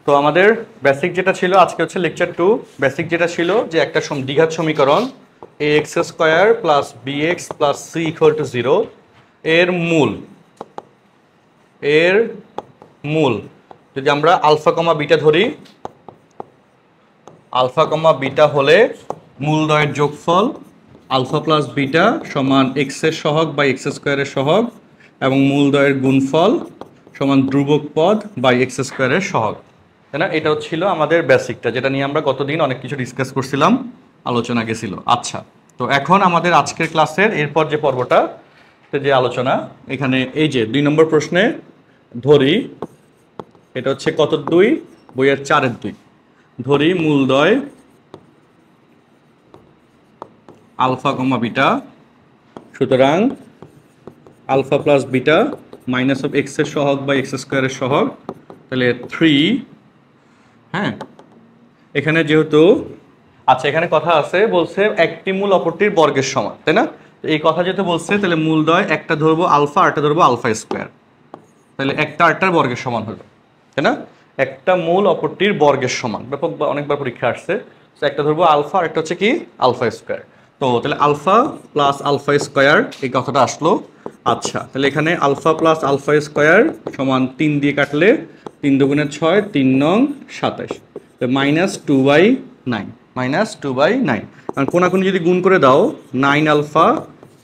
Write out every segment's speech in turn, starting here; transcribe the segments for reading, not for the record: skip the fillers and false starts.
তো আমাদের বেসিক যেটা ছিল আজকে হচ্ছে লেকচার 2। বেসিক যেটা ছিল যে একটা দ্বিঘাত সমীকরণ ax square plus bx plus c equal to 0 এর মূল যদি আমরা আলফা কমা বিটা ধরি, আলফা কমা বিটা হলে মূলদ্বয়ের যোগফল আলফা প্লাস বিটা সমান এক্স এর সহগ বাই এক্স স্কোয়ারের সহগ এবং মূলদ্বয়ের গুণফল সমান ধ্রুবক পদ বাই এক্স স্কোয়ারের সহগ, তাই না? এটাও ছিল আমাদের বেসিকটা, যেটা নিয়ে আমরা গতদিন অনেক কিছু ডিসকাস করছিলাম, আলোচনা গেছিল। আচ্ছা, তো এখন আমাদের আজকের ক্লাসের এরপর যে পর্বটা যে আলোচনা, এখানে এই যে 2 নম্বর প্রশ্নে ধরি, এটা হচ্ছে কত 2, বইয়ের 4-এর 2। ধরি মূলদ্বয় আলফা কমা বিটা, সুতরাং alpha plus beta minus of X এর সহগ বাই এক্স স্কোয়ারের সহগ, তাহলে 3। হ্যাঁ, এখানে যেহেতু আচ্ছা এখানে কথা আছে, বলছে একটি মূল অপরটির বর্গের সমান, তাই না? এই কথা যেহেতু বলছে তাহলে মূলদ্বয় একটা ধরবো আলফা, আরেকটা ধরবো আলফা স্কোয়ার, তাহলে একটা আরেকটার বর্গের সমান হলো, তাই না? একটা মূল অপরটির বর্গের সমান, ব্যাপক অনেকবার পরীক্ষা আসছে। তো একটা ধরবো আলফা, আরেকটা হচ্ছে কি আলফা স্কোয়ার। তো তাহলে আলফা প্লাস আলফা স্কোয়ার এই কথাটা আসলো। আচ্ছা, তাহলে এখানে আলফা প্লাস আলফা স্কোয়ার সমান 3 দিয়ে কাটলে 3 দুগুণে 6, 3 নং 27, -2/9, -2/9। কারণ কোনাকুনি যদি গুণ করে দাও 9 alpha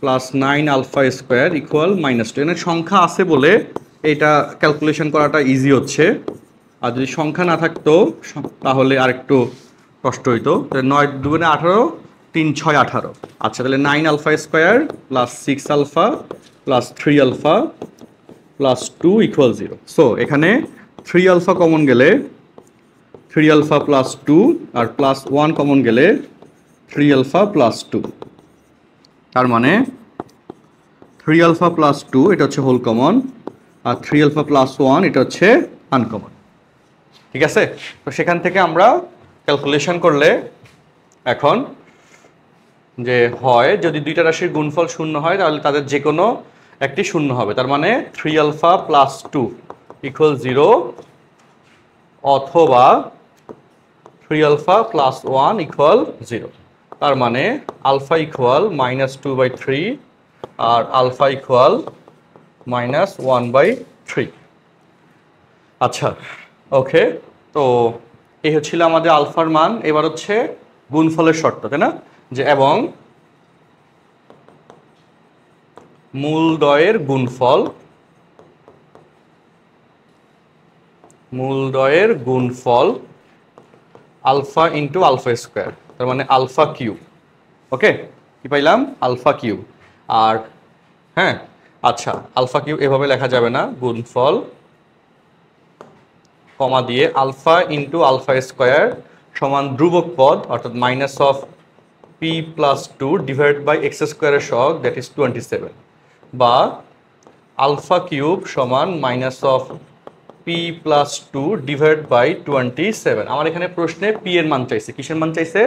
plus 9 alpha square equal -2। এখানে সংখ্যা আছে বলে এটা ক্যালকুলেশন করাটা ইজি হচ্ছে, আর যদি সংখ্যা না থাকতো তাহলে আরেকটু কষ্ট হইতো। তাহলে 9 দুগুণে 18, 3 6 18। আচ্ছা, তাহলে 9 alpha square plus 6 alpha plus 3 alpha plus 2 equal 0। So এখানে 3 আলফা কমন গেলে 3 আলফা প্লাস 2 আর প্লাস 1 কমন গেলে 3 আলফা প্লাস 2, তার মানে 3 আলফা প্লাস 2 এটা হচ্ছে হোল কমন, আর 3 আলফা প্লাস 1 এটা হচ্ছে আনকমন। ঠিক আছে, তো সেখান থেকে আমরা ক্যালকুলেশন করলে এখন যে হয়, যদি দুইটা রাশির গুণফল শূন্য হয় তাহলে তাদের যে কোনো একটি শূন্য হবে, তার মানে 3 আলফা প্লাস 2 ইকুয়াল 0, অথবা 3 আলফা প্লাস 1 ইকুয়াল 0। তার মানে আলফা ইকুয়াল -2/3 আর আলফা ইকুয়াল -1/3। আচ্ছা, ওকে, তো এই হচ্ছিল আমাদের আলফার মান। এবার হচ্ছে গুণফলের শর্ত, তাই না? যে এবং মূলদ্বয়ের গুণফল আলফা ইন্টু আলফা স্কোয়ার, তার মানে আলফা কিউব। ওকে, কি পাইলাম? Alpha cube. আর হ্যাঁ, আচ্ছা, আলফা কিউব এভাবে লেখা যাবে না, গুণফল কমা দিয়ে আলফা ইন্টু আলফা স্কোয়ার সমান ধ্রুবক পদ, অর্থাৎ minus of P plus 2 divide by X স্কোয়ারের সহগ, দ্যাট ইজ 27, বা আলফা কিউব সমান minus of P plus 2 divide by 27। আমার এখানে প্রশ্নে পি এর মান চাইছে। কিসের মান চাইছে?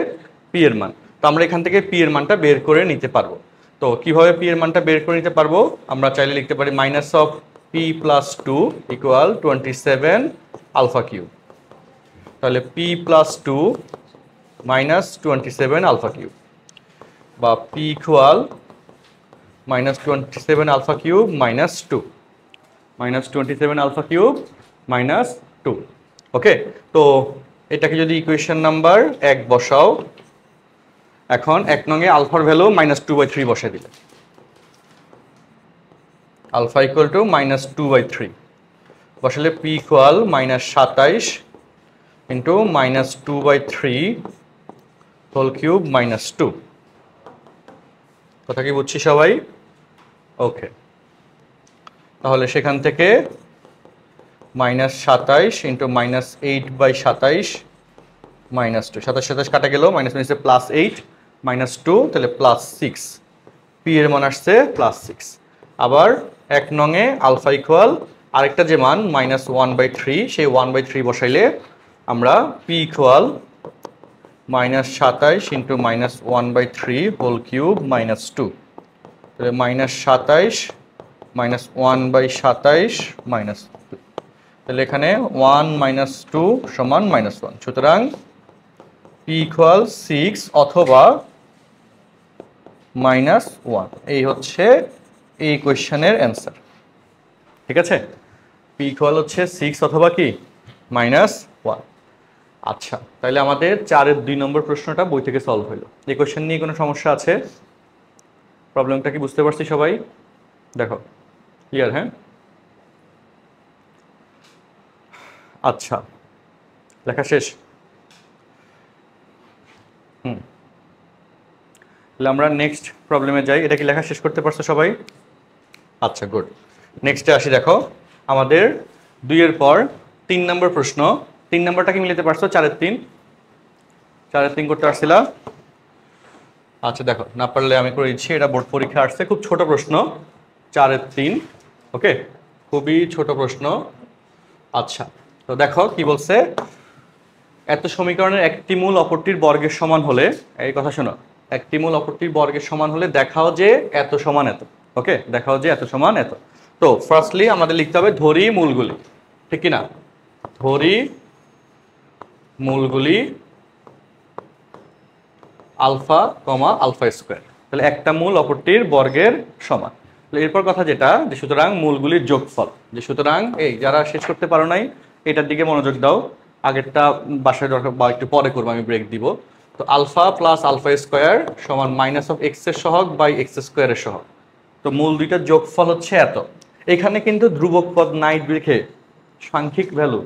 পি এর মান। তো আমরা এখান থেকে পি এর মানটা বের করে নিতে পারবো। তো কিভাবে পি এর মানটা বের করে নিতে পারবো? আমরা চাইলে লিখতে পারি minus of P plus 2 equal 27 alpha cube. তাহলে P plus 2 minus 27 alpha cube, বা P equal -27 alpha cube minus 2, -27 alpha cube minus 2। Okay, তো এটাকে যদি ইকুয়েশন নাম্বার 1 বসাও, এখন 1 নঙে আলফার ভ্যালু -2/3 বসিয়ে দিলে আলফা ইকুয়াল টু -2/3 বসালে P equal -27 into -2/3 whole cube -2। কথা কি বুঝছি সবাই? ওকে, তাহলে সেখান থেকে -27 ইন্টু -8/27 -2, 27 কাটা গেল, -2 +8 -2, তাহলে +6। পি এর মান আসছে +6। আবার 1 নঙে আলফা ইকুয়াল আরেকটা যে মান -1/3, সেই 1/3 বসাইলে আমরা P equal -27 into -1/3 whole cube -2, তাহলে -27 -1/27 -2। তাহলে এখানে 1 মাইনাস 2 সমান -1, সুতরাং p ইকুয়াল 6 অথবা -1, এই হচ্ছে এই কোয়েশ্চেনের অ্যান্সার। ঠিক আছে, p ইকুয়াল হচ্ছে 6 অথবা কি -1। আচ্ছা, তাহলে আমাদের 4-এর 2 নম্বর প্রশ্নটা বই থেকে সলভ হলো। এই কোয়েশ্চেন নিয়ে কোনো সমস্যা আছে? প্রবলেমটা কি বুঝতে পারছি সবাই? দেখো ক্লিয়ার? হ্যাঁ, আচ্ছা, লেখা শেষ? তাহলে আমরা নেক্সট প্রবলেমে যাই। এটা কি লেখা শেষ করতে পারছো সবাই? আচ্ছা, গুড। নেক্সটে আসি। দেখো আমাদের 2-এর পর 3 নম্বর প্রশ্ন। 3 নম্বরটা কি মিলাতে পারছো? 4-এর 3, 4-এর 3 করতে পারছিলা? আচ্ছা দেখো, না পারলে আমি করে দিচ্ছি, এটা বোর্ড পরীক্ষা আসছে, খুব ছোট প্রশ্ন, 4-এর 3। ওকে, খুবই ছোট প্রশ্ন। আচ্ছা, তো দেখো কি বলছে, এত সমীকরণের একটি মূল অপরটির বর্গের সমান হলে, এই কথা শোনো, একটি মূল অপরটির বর্গের সমান হলে দেখাও যে এত সমান এত। ওকে, দেখাও যে এত সমান এত। তো ফার্স্টলি আমাদের লিখতে হবে ধরি মূলগুলি, ঠিক কি না? ধরি মূলগুলি আলফা কমা আলফা স্কোয়ার, তাহলে একটা মূল অপরটির বর্গের সমান। এরপর কথা যেটা, যে সুতরাং মূলগুলির যোগফল, যে সুতরাং এই যারা শেষ করতে পারো নাই এটার দিকে মনোযোগ দাও, আগেরটা বাসায় দরকার বা একটু পরে করবো, আমি ব্রেক দিব। তো আলফা প্লাস আলফা স্কোয়ার সমান -(x) এর সহগ বাই x স্কোয়ারের সহগ। তো মূল দুইটার যোগফল হচ্ছে এত। এখানে কিন্তু ধ্রুবক পদ নাই দেখে, সাংখ্যিক ভ্যালু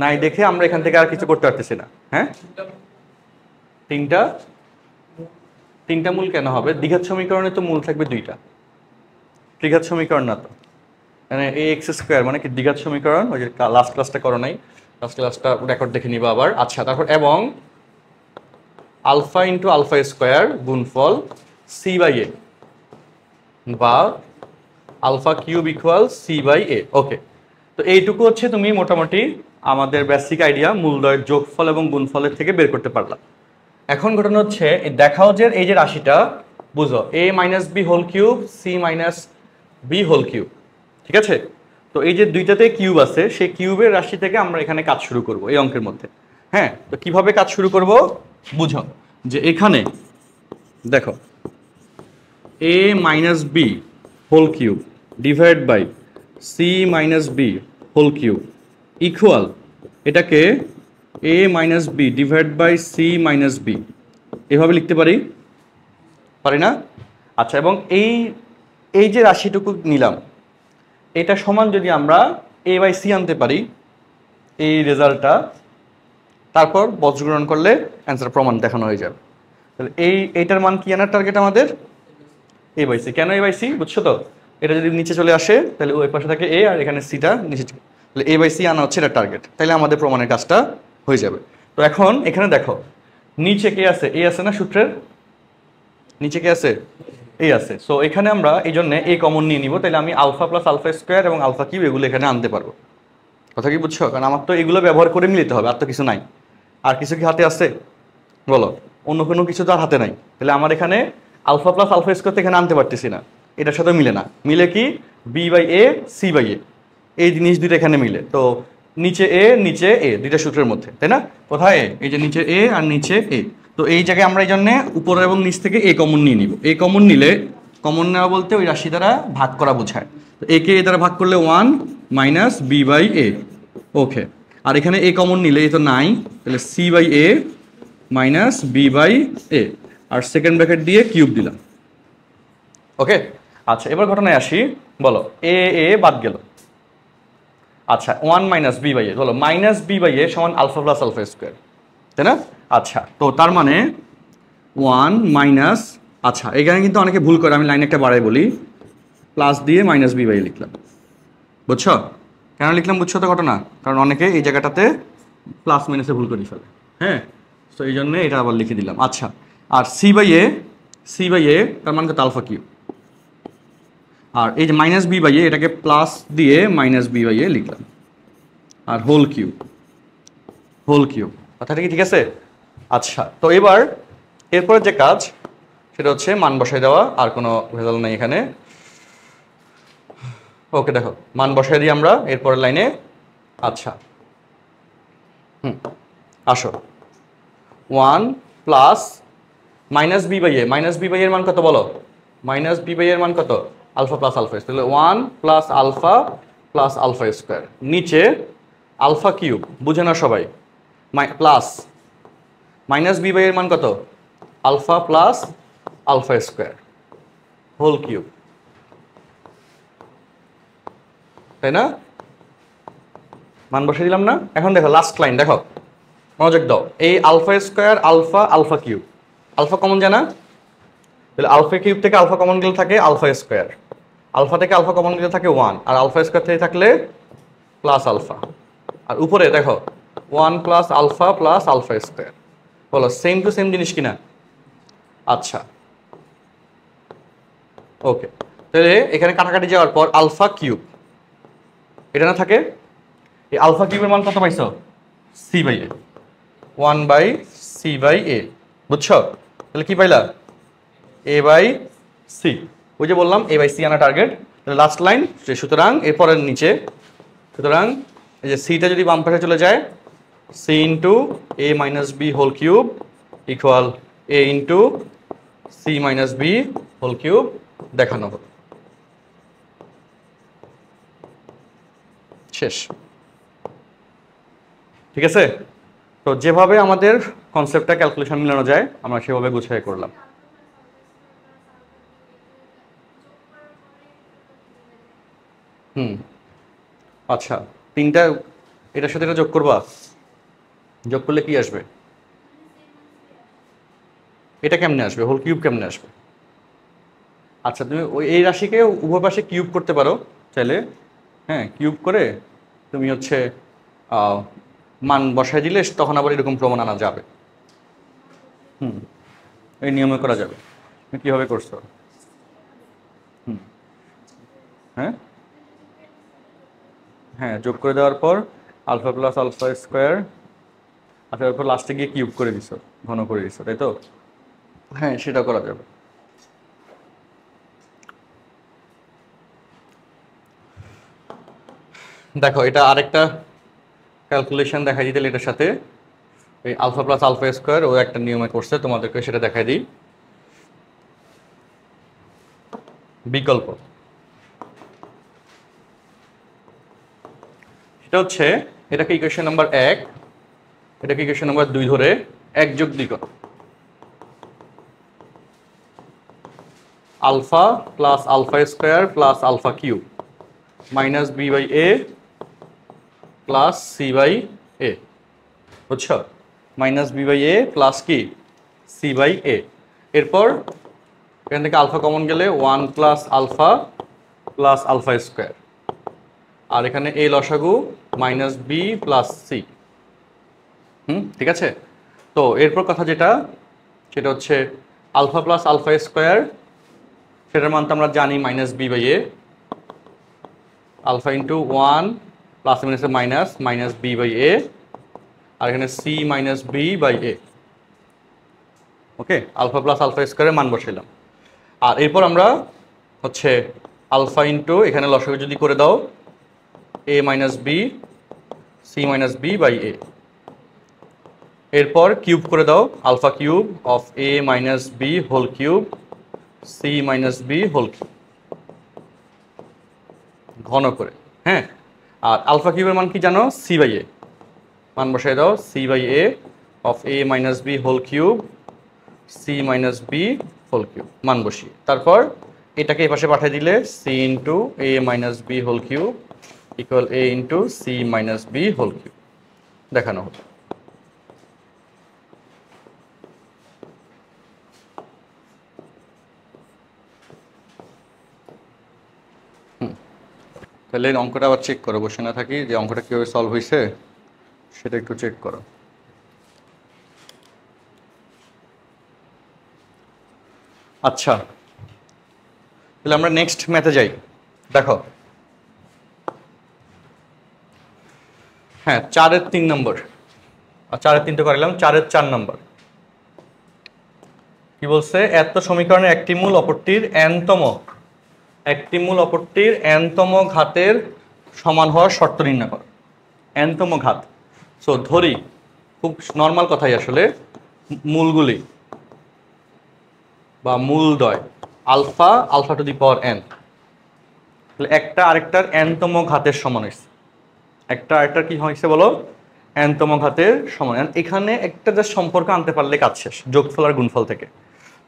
নাই দেখে আমরা এখান থেকে আর কিছু করতে পারতেছি না। হ্যাঁ, তিনটা মূল কেন হবে? দ্বিঘাত সমীকরণে তো মূল থাকবে 2টা, ত্রিঘাত সমীকরণ না তো। মানে ax স্কোয়ার মানে কি দ্বিঘাত সমীকরণ, ওই যে লাস্ট ক্লাসটা করো নাই, লাস্ট ক্লাসটা রেকর্ড দেখে নিবা আবার। আচ্ছা, তারপর এবং আলফা ইন্টু আলফা স্কোয়ার গুণফল c/a বা আলফা কিউব ইকুয়াল c/a। ওকে, তো এইটুকু হচ্ছে তুমি মোটামুটি আমাদের বেসিক আইডিয়া মূলদ্বয়ের যোগফল এবং গুণফলের থেকে বের করতে পারলাম। এখন ঘটনা হচ্ছে, দেখাও যে এই যে রাশিটা বুঝো, a minus B whole cube C minus B whole cube, ঠিক আছে? তো এই যে দুইটাতে কিউব আছে, সেই কিউবের রাশি থেকে আমরা এখানে কাজ শুরু করব এই অঙ্কের মধ্যে। হ্যাঁ, তো কিভাবে কাজ শুরু করব বুঝো, যে এখানে দেখো a minus B whole cube divide by C minus B whole cube equal, এটাকে a minus B divide by C minus B এভাবে লিখতে পারি না? আচ্ছা, এবং এই যে রাশিটুকু নিলাম, এটা সমান যদি আমরা a বাই সি আনতে পারি, এই রেজাল্টটা, তারপর বজ্রগ্রহণ করলে অ্যান্সার প্রমাণ দেখানো হয়ে যাবে। তাহলে এইটার মান কি আনার টার্গেট আমাদের? a by C. কেন a বাই সি বুঝছো তো? এটা যদি নিচে চলে আসে তাহলে ওই পাশে থাকে a আর এখানে সিটা নিচে, তাহলে a বাই সি আনা হচ্ছে এটা টার্গেট, তাহলে আমাদের প্রমাণের কাজটা হয়ে যাবে। তো এখন এখানে দেখো নিচে কে আছে? a আছে না সূত্রের? নিচে কে আছে? a আছে। সো এখানে আমরা এই জন্য a কমন নিয়ে নিব, তাহলে আমি আলফা প্লাস আলফা স্কোয়ার এবং আলফা কিউব এগুলো এখানে আনতে পারবো। কথা কি বুঝছো? কারণ আমার তো এগুলো ব্যবহার করে মিলিতে হবে, আর তো কিছু নাই। আর কিছু কি হাতে আছে বলো? অন্য কোনো কিছু তো আর হাতে নাই। তাহলে আমার এখানে আলফা প্লাস আলফা স্কোয়ার এখানে আনতে পারতেছি না, এটার সাথে মিলে না। মিলে কি? B by A C by A, এই জিনিস দুইটা এখানে মিলে। তো নিচে এ নিচে এ, দুইটা সূত্রের মধ্যে, তাই না? কোথায়? এই যে নিচে এ আর নিচে এ। তো এই জায়গায় আমরা এই জন্য উপর এবং নিচ থেকে এ কমন নিয়ে নিব। এ কমন নিলে, কমন নেওয়া বলতে ওই রাশি দ্বারা ভাগ করা বোঝায়। তো এ কে এ দ্বারা ভাগ করলে 1 minus B by A. Okay, আর এখানে এ কমন নিলে এই তো নাই, তাহলে C by A minus B by A, আর সেকেন্ড ব্র্যাকেট দিয়ে কিউব দিলাম। ওকে, আচ্ছা এবার ঘটনায় আসি। বলো এ এ বাদ গেল। আচ্ছা 1 মাইনাস বি বাই এ, বলো মাইনাস বি বাই এ সমান আলফা প্লাস আলফা স্কোয়ার, তাই না? আচ্ছা, তো তার মানে 1 মাইনাস, আচ্ছা এখানে কিন্তু অনেকে ভুল করে, আমি লাইন একটা বাড়াই বলি, প্লাস দিয়ে মাইনাস বি বাই এ লিখলাম। বুঝছো কেন লিখলাম? বুঝছো তো ঘটনা? কারণ অনেকে এই জায়গাটাতে প্লাস মাইনাসে ভুল করে ফেলে। হ্যাঁ, তো এই জন্য এটা আবার লিখে দিলাম। আচ্ছা, আর সি বাই এ তার মানে কত? Alpha cube. আর এই যে মাইনাস বি বাই এ, এটাকে প্লাস দিয়ে মাইনাস বি বাই এ লিখলাম, আর হোল কিউব। কথাটা কি ঠিক আছে? আচ্ছা, তো এবার এরপরে যে কাজ সেটা হচ্ছে মান বসাই দেওয়া, আর কোনো ভেজাল নেই এখানে। ওকে, দেখো মান বসাই দিই আমরা এরপরের লাইনে। আচ্ছা আসো 1 plus minus B by A, minus B by এর মান কত বলো? মাইনাস বি বাই এর মান কত? আলফা প্লাস আলফা স্কোয়ার, তাহলে 1 plus alpha plus alpha square, নিচে আলফা কিউব, বুঝে না সবাই, প্লাস মাইনাস বি বাই এর মান কত? Alpha plus alpha square whole cube, তাই না? মান বসে দিলাম না? এখন দেখো লাস্ট লাইন, দেখো মনোযোগ দাও, এই alpha square alpha alpha cube, alpha common জানা, তাহলে আলফা কিউব থেকে আলফা কমন গেলে থাকে আলফা স্কোয়ার, আলফা থেকে আলফা কমন গেলে থাকে 1, আর আলফা স্কোয়ার থেকে থাকলে প্লাস আলফা, আর উপরে দেখো 1 plus alpha plus alpha square, বলো সেম টু সেম জিনিস কিনা? আচ্ছা ওকে, তাহলে এখানে কাটাকাটি যাওয়ার পর আলফা কিউব এটা না থাকে, এই আলফা কিউবের মান কত পাইছো? C by A, 1 by C by A, বুঝছো? তাহলে কি পাইলা? এ বাই সি, ওই যে বললাম এ বাই সি আনা টার্গেট, তাহলে লাস্ট লাইন, সুতরাং এরপরের নিচে, সুতরাং এই যে সিটা যদি বাম পাশে চলে যায়, C into A minus B whole cube equal A into C minus B whole cube দেখানো হলো, শেষ। ঠিক আছে, তো যেভাবে আমাদের কনসেপ্টটা ক্যালকুলেশন মিলানো যায় আমরা সেভাবে গুছিয়ে করলাম। আচ্ছা, তিনটা এটার সাথে এটা যোগ করবা, যোগ করলে কি আসবে? এটা কেমনে আসবে? হোল কিউব কেমনে আসবে? আচ্ছা, তুমি ওই এই রাশিকে উভয় পাশে কিউব করতে পারো চাইলে, হ্যাঁ, কিউব করে তুমি হচ্ছে মান বসায় দিলে তখন আবার এরকম প্রমাণ আনা যাবে। এই নিয়মে করা যাবে। তুমি কীভাবে করছো? হ্যাঁ হ্যাঁ, যোগ করে দেওয়ার পর আলফা প্লাস আলফা স্কোয়ার, আচ্ছা এরপর লাস্টে গিয়ে কিউব করে দিছো, ঘন করে দিছো, তাই তো? হ্যাঁ, সেটা করা যাবে। দেখো এটা আরেকটা ক্যালকুলেশন দেখাই দিতে, এটার সাথে এই আলফা প্লাস আলফা স্কোয়ার ও একটা নিয়মে করছে, তোমাদেরকে সেটা দেখাই দিই। বিকল্প সেটা হচ্ছে, এটাকে ইকুয়েশন নাম্বার 1, এটাকে ইকুয়েশন নাম্বার 2 ধরে 1 যোগ 2 করো, alpha plus alpha square plus alpha cube minus B by A plus C by A, বুঝছো? Minus B by A plus কি সি বাই এ, এরপর এখান থেকে আলফা কমন গেলে 1 plus alpha plus alpha square, আর এখানে এ লসাগু মাইনাস বি প্লাস সি। ঠিক আছে, তো এরপর কথা যেটা, সেটা হচ্ছে আলফা প্লাস আলফা স্কোয়ার, সেটার মান তো আমরা জানি minus B by A, alpha into 1 plus minus minus minus B by A, আর এখানে C minus B by A. Okay, alpha plus alpha স্কোয়ারের মান বসাইলাম, আর এরপর আমরা হচ্ছে আলফা ইন্টু এখানে লসাগু যদি করে দাও A minus B C minus B by A, এরপর কিউব করে দাও alpha cube of A minus B whole cube C minus B whole cube, ঘন করে। হ্যাঁ, আর আলফা কিউবের মান কি জানো? সি বাই এ, মান বসাই দাও C by A of A minus B whole cube C minus B whole cube, মান বসিয়ে তারপর এটাকে এই পাশে পাঠিয়ে দিলে C into A minus B whole cube equal A into C minus B whole cube দেখানো হলো। তাহলে অঙ্কটা আবার চেক করো, বসে না থাকি, যে অঙ্কটা কীভাবে সলভ হয়েছে সেটা একটু চেক করো। আচ্ছা, তাহলে আমরা নেক্সট ম্যাথে যাই। দেখো, হ্যাঁ 4-এর 3 নম্বর, আর 4-এর 3 তো করলাম, 4-এর 4 নম্বর কি বলছে? এত সমীকরণের একটি মূল অপরটির n তম ঘাতের সমান হওয়ার শর্ত নির্ণয় করো। nতম ঘাত। সো ধরি, খুব নর্মাল কথাই আসলে, মূলগুলি বা মূলদ্বয় alpha, alpha to the power n, তাহলে একটা আরেকটার nতম ঘাতের সমান হয়েছে। একটা আরেকটার কি হয়েছে বলো? nতম ঘাতের সমান। এখানে একটা জাস্ট সম্পর্ক আনতে পারলে কাজ শেষ, যোগফল আর গুণফল থেকে।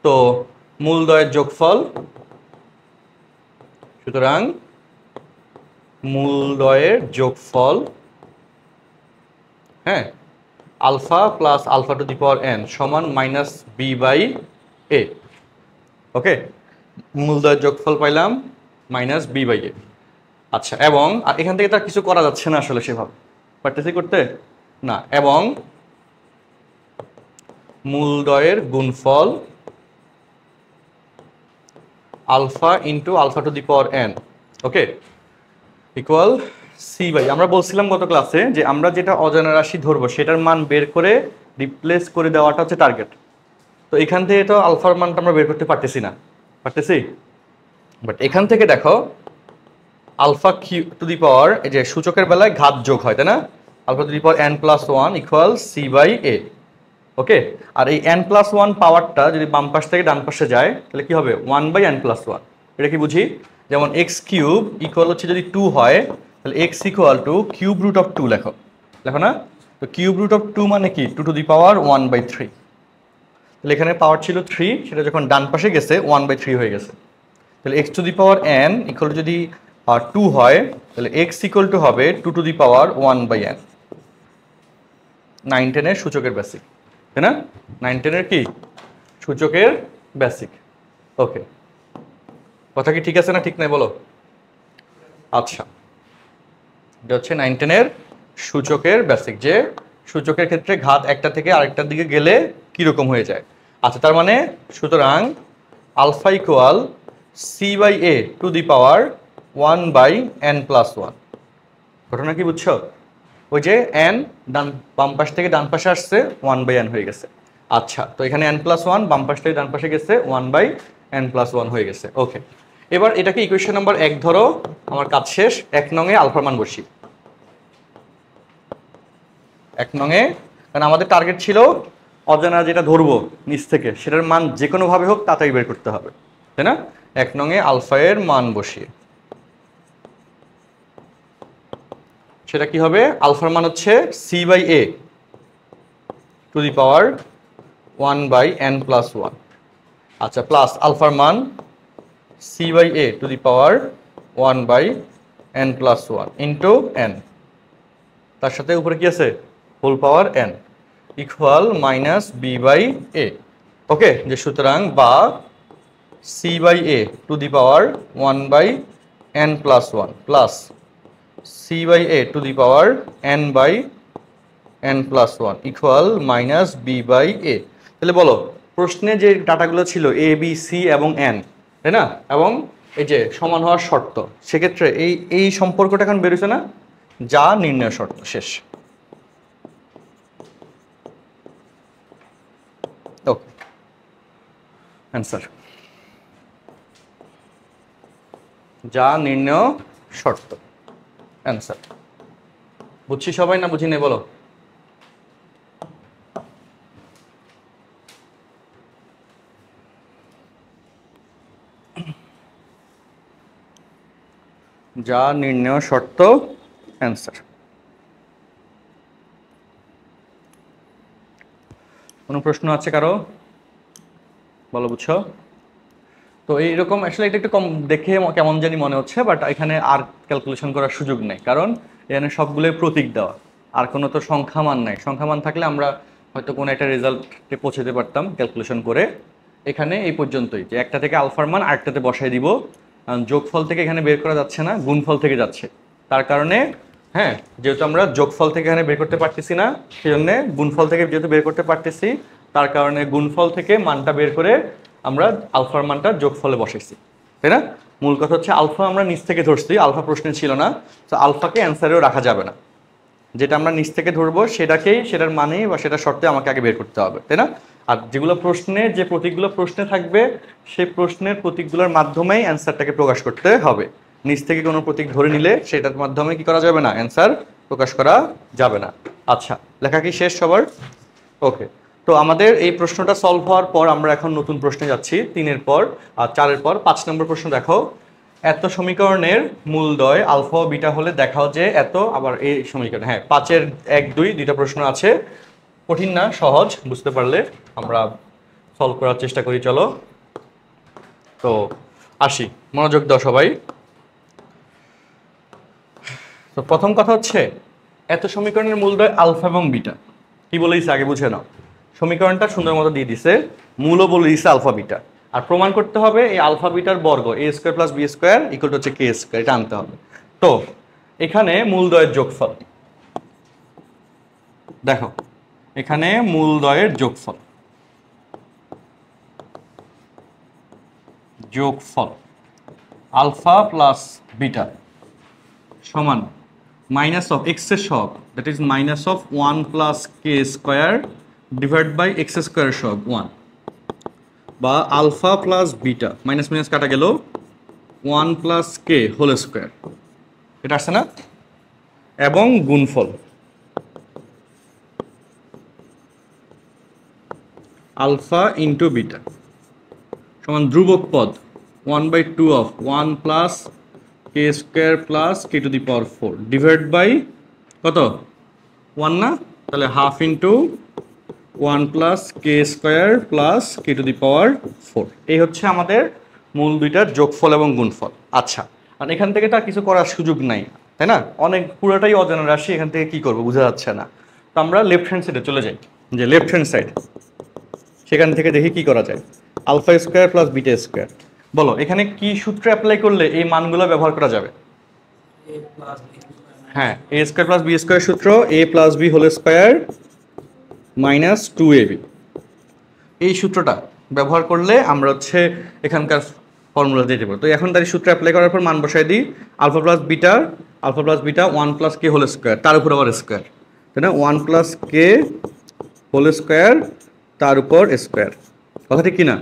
তো মূলদ্বয়ের যোগফল, সুতরাং মূলদ্বয়ের যোগফল, হ্যাঁ, alpha plus alpha to the power n সমান minus B by A. Okay, মূলদ্বয়ের যোগফল পাইলাম মাইনাস বি বাই এ। আচ্ছা, এবং এখান থেকে তার কিছু করা যাচ্ছে না আসলে সেভাবে, পারতেছি করতে না। এবং মূলদ্বয়ের গুণফল alpha into alpha to the power n, okay, equal C by, আমরা বলছিলাম গত ক্লাসে যে আমরা যেটা অজানা রাশি ধরবো সেটার মান বের করে রিপ্লেস করে দেওয়াটা হচ্ছে টার্গেট। তো এখান থেকে তো আলফার মানটা আমরা বের করতে পারতেছি না, পারতেছি? বাট এখান থেকে দেখো alpha Q to the power, এই যে সূচকের বেলায় ঘাত যোগ হয়, তাই না? Alpha to the power n plus one equal C by A. Okay, আর এই n প্লাস ওয়ান পাওয়ারটা যদি বাম পাশ থেকে ডান পাশে যায় তাহলে কি হবে? 1/n plus one. এটা কি বুঝি? যেমন এক্স কিউব ইকুয়াল হচ্ছে যদি 2 হয় তাহলে X equal to cube root of 2 লেখো, লেখো না? তো কিউব রুট অফ 2 মানে কি? 2 টু দি পাওয়ার 1/3। তাহলে এখানে পাওয়ার ছিল 3, সেটা যখন ডান পাশে গেছে 1/3 হয়ে গেছে। তাহলে x two the power n equal to যদি 2 হয় তাহলে এক্স ইকুয়াল টু হবে 2 টু দি পাওয়ার 1/n। 9-10 এর সূচকের বেসিক, তাই না? 9-10 এর কি সূচকের বেসিক। ওকে, কথা কি ঠিক আছে না ঠিক নাই বলো? আচ্ছা, এটা হচ্ছে 9-10 এর সূচকের বেসিক, যে সূচকের ক্ষেত্রে ঘাত একটা থেকে আরেকটার দিকে গেলে কিরকম হয়ে যায়। আচ্ছা, তার মানে সুতরাং alpha equal C by A to the power 1/n plus one. ঘটনা কি বুঝছো? ওই যে n ডান বাম পাশ থেকে ডান পাশে আসছে 1/n হয়ে গেছে। আচ্ছা, তো এখানে n প্লাস ওয়ান বাম পাশ থেকে ডান পাশে গেছে 1/n প্লাস ওয়ান হয়ে গেছে। ওকে, এবার এটাকে ইকুয়েশন নাম্বার 1 ধরো, আমার কাজ শেষ। 1 নং এ আলফার মান বসি। 1 নং এ, কারণ আমাদের টার্গেট ছিল অজানা যেটা ধরবো নিচ থেকে সেটার মান যে কোনোভাবে হোক তাড়াতাড়ি বের করতে হবে, তাই না? 1 নং এ আলফা এর মান বসিয়ে সেটা কি হবে? আলফার মান হচ্ছে C by A to the power 1/n plus one. আচ্ছা, প্লাস আলফার মান C by A to the power 1/n plus one into n, তার সাথে উপরে কি আছে? Whole power n equal minus B by A. Okay, যে সুতরাং বা C by A to the power 1/n plus one plus C by A to the power n/n plus one equal minus B by A. তাহলে বলো, প্রশ্নে যে ডাটাগুলো ছিল A B C এবং n, তাই না? এবং এই যে সমান হওয়ার শর্ত, সেক্ষেত্রে এই সম্পর্কটা এখন বেরোছে না, যা নির্ণয় শর্ত। শেষ। ওকে, অ্যান্সার যা নির্ণয় শর্ত, অ্যান্সার। বুঝছি সবাই না বুঝি নেই বলো? যা নির্ণয় শর্ত, অ্যান্সার। কোনো প্রশ্ন আছে কারো? বলো, বুঝছো? তো এইরকম আসলে এটা একটু কম দেখে কেমন জানি মনে হচ্ছে, বাট এখানে আর ক্যালকুলেশন করার সুযোগ নেই, কারণ এখানে সবগুলোই প্রতীক দেওয়া, আর কোনো তো সংখ্যামান নাই। সংখ্যামান থাকলে আমরা হয়তো কোনো একটা রেজাল্টে পৌঁছাতে পারতাম ক্যালকুলেশন করে। এখানে এই পর্যন্তই, যে একটা থেকে আলফার মান আরেকটাতে বসাই দিব। যোগফল থেকে এখানে বের করা যাচ্ছে না, গুণফল থেকে যাচ্ছে। তার কারণে হ্যাঁ, যেহেতু আমরা যোগফল থেকে এখানে বের করতে পারতেছি না, সেই জন্য গুণফল থেকে যেহেতু বের করতে পারতেছি, তার কারণে গুণফল থেকে মানটা বের করে আমরা আলফার মানটা যোগফলে বসাইছি, তাই না? মূল কথা হচ্ছে আলফা আমরা নিচ থেকে ধরছি, আলফা প্রশ্নে ছিল না, তো আলফাকে অ্যান্সারেও রাখা যাবে না। যেটা আমরা নিচ থেকে ধরবো সেটাকেই, সেটার মানে বা সেটা শর্তে আমাকে আগে বের করতে হবে, তাই না? আর যেগুলো প্রশ্নে, যে প্রতীকগুলো প্রশ্নে থাকবে সেই প্রশ্নের প্রতীকগুলোর মাধ্যমেই অ্যান্সারটাকে প্রকাশ করতে হবে। নিচ থেকে কোনো প্রতীক ধরে নিলে সেটার মাধ্যমে কি করা যাবে না, অ্যান্সার প্রকাশ করা যাবে না। আচ্ছা, লেখা কি শেষ সবার? ওকে, তো আমাদের এই প্রশ্নটা সলভ হওয়ার পর আমরা এখন নতুন প্রশ্নে যাচ্ছি 3-এর পর আর 4-এর পর। 5 নম্বর প্রশ্ন দেখো, এত সমীকরণের মূলদ্বয় আলফা ও বিটা হলে দেখাও যে এত, আবার এই সমীকরণ, হ্যাঁ 5-এর 1-2 দুইটা প্রশ্ন আছে, কঠিন না, সহজ, বুঝতে পারলে আমরা সলভ করার চেষ্টা করি। চলো, তো আসি, মনোযোগ দাও সবাই। তো প্রথম কথা হচ্ছে, এত সমীকরণের মূলদ্বয় আলফা এবং বিটা কি বলে দিছে আগে বুঝে নাও। সমীকরণটা সুন্দর মতো দিয়ে দিছে, মূলও বলে দিছে আলফা বিটা, আর প্রমাণ করতে হবে এই আলফা বিটার বর্গ A square plus B square equal to হচ্ছে কে স্কোয়ার, এটা আনতে হবে। তো এখানে মূলদ্বয়ের যোগফল দেখো, এখানে মূলদ্বয়ের যোগফল আলফা প্লাস বিটা সমান মাইনাস অফ এক্স এর সহগ, that is minus of 1 plus K square divide by X square সহগ 1, বা alpha plus beta minus minus কাটা গেল 1 প্লাস কে হোল স্কোয়ার, এটা আসছে না, এবং গুণফল আলফা ইন্টু বিটা সমান ধ্রুবক পদ 1/2 of 1 plus K square plus K to the power 4 divide by কত 1 না, তাহলে half into 1 plus K square plus K to the power 4। এই হচ্ছে আমাদের মূল দুইটার যোগফল এবং গুণফল। আচ্ছা, আর এখান থেকে তো আর কিছু করার সুযোগ নাই, তাই না, অনেক পুরোটাই অজানা রাশি, এখান থেকে কি করবো বোঝা যাচ্ছে না। তো আমরা লেফট হ্যান্ড সাইডে চলে যাই, যে লেফট হ্যান্ড সাইড, সেখান থেকে দেখি কি করা যায়। Alpha square plus beta square, বলো এখানে কি সূত্র অ্যাপ্লাই করলে এই মানগুলো ব্যবহার করা যাবে? হ্যাঁ, A square plus B square সূত্র, A plus B whole square minus 2ab, এই সূত্রটা ব্যবহার করলে আমরা হচ্ছে এখানকার ফর্মুলা দিয়ে দেবো। তো এখন তার সূত্র অ্যাপ্লাই করার পর মান বসাই দিই, আলফা প্লাস বিটা 1 প্লাস কে হোল স্কোয়ার, তার উপর আবার স্কোয়ার, তাই না, 1 প্লাস কে হোল স্কোয়ার তার উপর স্কোয়ার, কথা ঠিক কিনা,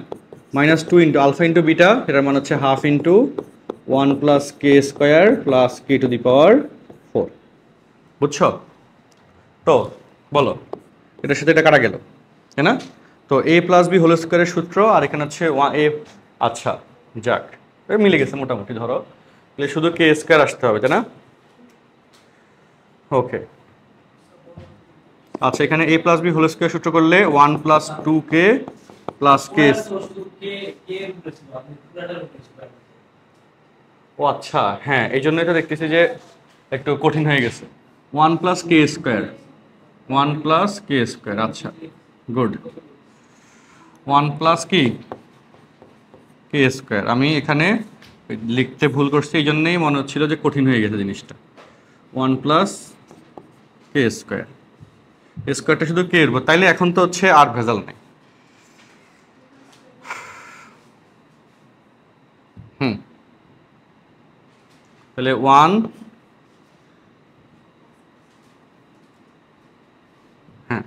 minus 2 into alpha into beta, এটার মান হচ্ছে half into 1 plus K square plus K to the power 4, বুঝছো? তো বলো, এটার সাথে এটা কাটা গেল, তাই না? তো এ প্লাস বি হোল স্কোয়ারের সূত্র, আর এখানে হচ্ছে এ, আচ্ছা যাক, মিলে গেছে মোটামুটি, ধরো তাহলে শুধু কে স্কোয়ার আসতে হবে, তাই না? ওকে, আচ্ছা, এখানে এ প্লাস বি হোল স্কোয়ার সূত্র করলে 1 প্লাস 2k প্লাস কে, ও আচ্ছা, হ্যাঁ এই জন্যই তো দেখতেছি যে একটু কঠিন হয়ে গেছে। 1 plus K square, 1 plus K square, আচ্ছা গুড, 1 প্লাস কি কে স্কোয়ার, আমি এখানে লিখতে ভুল করছি, এই জন্যই মনে হচ্ছিল যে কঠিন হয়ে গেছে জিনিসটা। 1 প্লাস কে স্কোয়ার, স্কোয়ারটা শুধু কে এর, তাইলে এখন তো হচ্ছে আর ভেজাল নেই। তাহলে 1, হ্যাঁ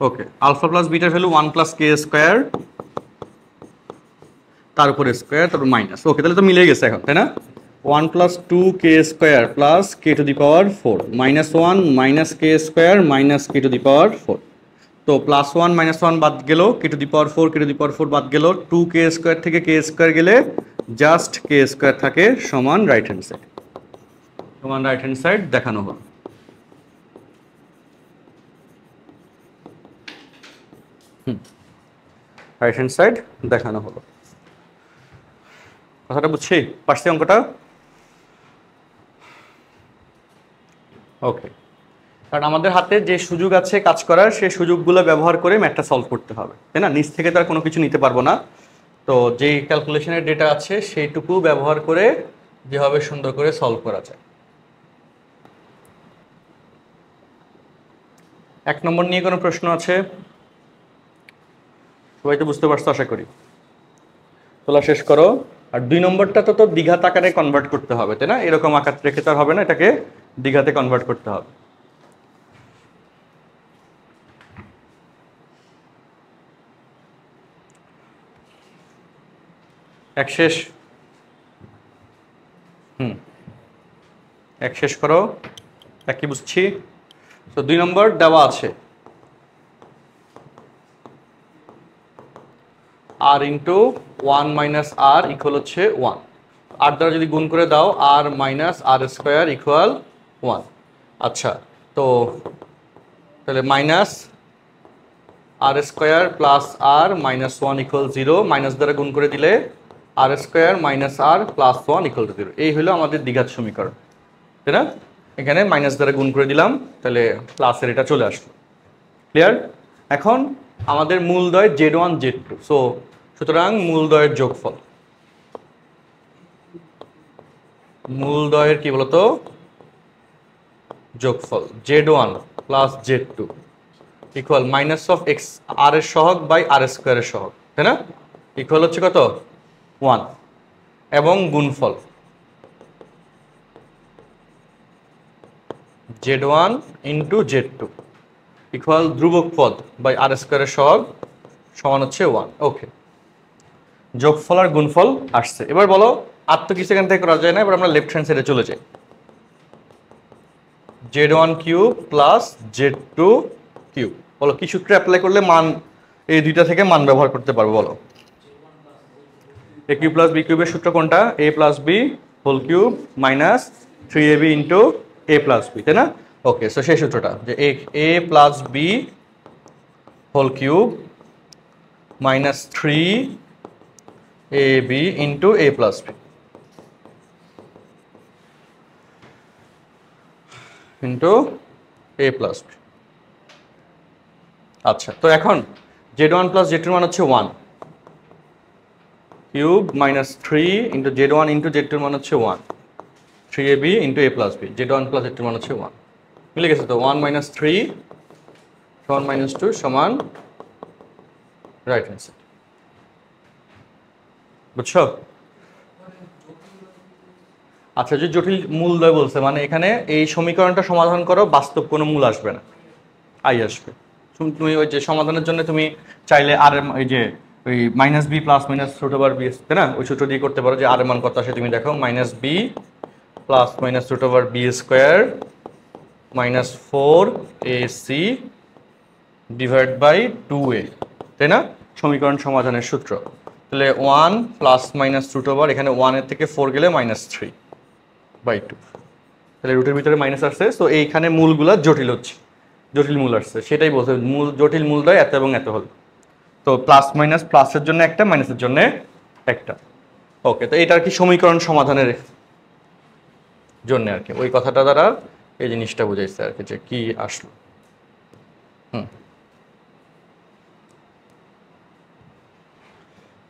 ওকে, আলফা প্লাস বিটার ভ্যালু 1 প্লাস কে স্কোয়ার, তার উপর স্কোয়ার, তারপর মাইনাস, ওকে তাহলে তো মিলে গেছে এখন, তাই না? 1 plus 2k square plus K to the power 4 minus 1 minus K square minus K to the power 4, তো প্লাস 1 মাইনাস 1 বাদ গেল, কে to the power 4 K to the power 4 বাদ গেল, 2k স্কোয়ার থেকে কে স্কোয়ার গেলে জাস্ট কে স্কোয়ার থাকে, সমান right hand side, সমান রাইট হ্যান্ড সাইড দেখানো হলো। রাইট হ্যান্ড সাইড দেখানো হলো, কথাটা বুঝছি, পারছি অঙ্কটা? ওকে, কারণ আমাদের হাতে যে সুযোগ আছে কাজ করার, সেই সুযোগগুলো ব্যবহার করে ম্যাথটা সলভ করতে হবে, তাই না, নিচ থেকে তো আর কোনো কিছু নিতে পারবো না। তো যেই ক্যালকুলেশনের ডেটা আছে সেইটুকু ব্যবহার করে যেভাবে সুন্দর করে সলভ করা যায়। 1 নম্বর নিয়ে কোনো প্রশ্ন আছে? সবাই তো বুঝতে পারছো আশা করি, তোলা শেষ করো। আর 2 নম্বরটা তো দ্বিঘাত আকারে কনভার্ট করতে হবে, তাই না, এরকম আকার রেখে তো আর হবে না, এটাকে দ্বিঘাতে কনভার্ট করতে হবে। এক শেষ, এক শেষ করো, এক কি বুঝছি। তো 2 নম্বর দেওয়া আছে R into 1 minus R equal হচ্ছে 1। আর দ্বারা যদি গুণ করে দাও R minus R square equal 1। আচ্ছা, তো তাহলে minus R square plus R minus 1 equal 0, minus দ্বারা গুণ করে দিলে R square minus R plus 1 equal to 0। এই হলো আমাদের দ্বিঘাত সমীকরণ, তাই না? এখানে মাইনাস দ্বারা গুণ করে দিলাম, তাহলে প্লাসের এটা চলে আসলো। ক্লিয়ার? এখন আমাদের মূলদ্বয় Z1 Z2, সুতরাং মূলদ্বয়ের যোগফল, মূলদ্বয়ের কি বলতো যোগফল Z1 plus Z2 equal minus of X আর এর সহগ বাই আর স্কোয়ারের সহগ, তাই না? ইকুয়াল হচ্ছে কত 1, এবং গুণফল Z1 ইন্টু Z2 ইকুয়াল ধ্রুবক পদ বাই আর স্কোয়ারের সহগ সমান হচ্ছে 1। ওকে, যোগফল আর গুণফল আসছে। এবার বলো আর তো কিছু এখান থেকে করা যায় না, এবার আমরা লেফট হ্যান্ড সাইডে চলে যাই। Z1 cube plus Z2 cube, বলো কি সূত্রে অ্যাপ্লাই করলে মান এই দুইটা থেকে মান ব্যবহার করতে পারবো? বলো a কিউব প্লাস b কিউবের সূত্র কোনটা? a plus b whole cube minus 3ab into a plus b, তাই না? ওকে, সো সেই সূত্রটা যে a plus b whole cube minus 3ab into a plus b into a plus b। আচ্ছা, তো এখন Z1 প্লাস Z2 মান হচ্ছে 1 cube minus 3 into Z1 into Z2 মান হচ্ছে 1, 3ab into a plus b, Z1 plus Z2 মান হচ্ছে 1। মিলে গেছে তো? 1 মাইনাস 3 সমান মাইনাস 2 সমান রাইট হ্যান্ড সাইড। বুঝছো? আচ্ছা, যে জটিল মূলদ্বয় বলছে মানে এখানে এই সমীকরণটা সমাধান করো, বাস্তব কোনো মূল আসবে না, আই আসবে। তুমি ওই যে সমাধানের জন্য তুমি চাইলে আর এই যে ওই minus B plus minus root over B, তাই না? ওই সূত্র দিয়ে করতে পারো যে আর এর মান কত আসে তুমি দেখো, minus B plus minus root over B square minus 4ac divide by 2a, তাই না? সমীকরণ সমাধানের সূত্র। তাহলে 1 প্লাস মাইনাস রুট ওভার, এখানে 1 এর থেকে 4 গেলে মাইনাস 3/2, তাহলে রুটের ভিতরে মাইনাস আসছে। তো এইখানে মূলগুলা জটিল হচ্ছে, জটিল মূল আসছে, সেটাই বলছে মূল জটিল মূলদ্বয় এত এবং এত হল। তো প্লাস মাইনাস, প্লাসের জন্য একটা, মাইনাসের জন্য একটা। ওকে, তো এটা আর কি সমীকরণ সমাধানের জন্য আর কি ওই কথাটা দ্বারা এই জিনিসটা বুঝাইছে আর কি, যে কি আসলো।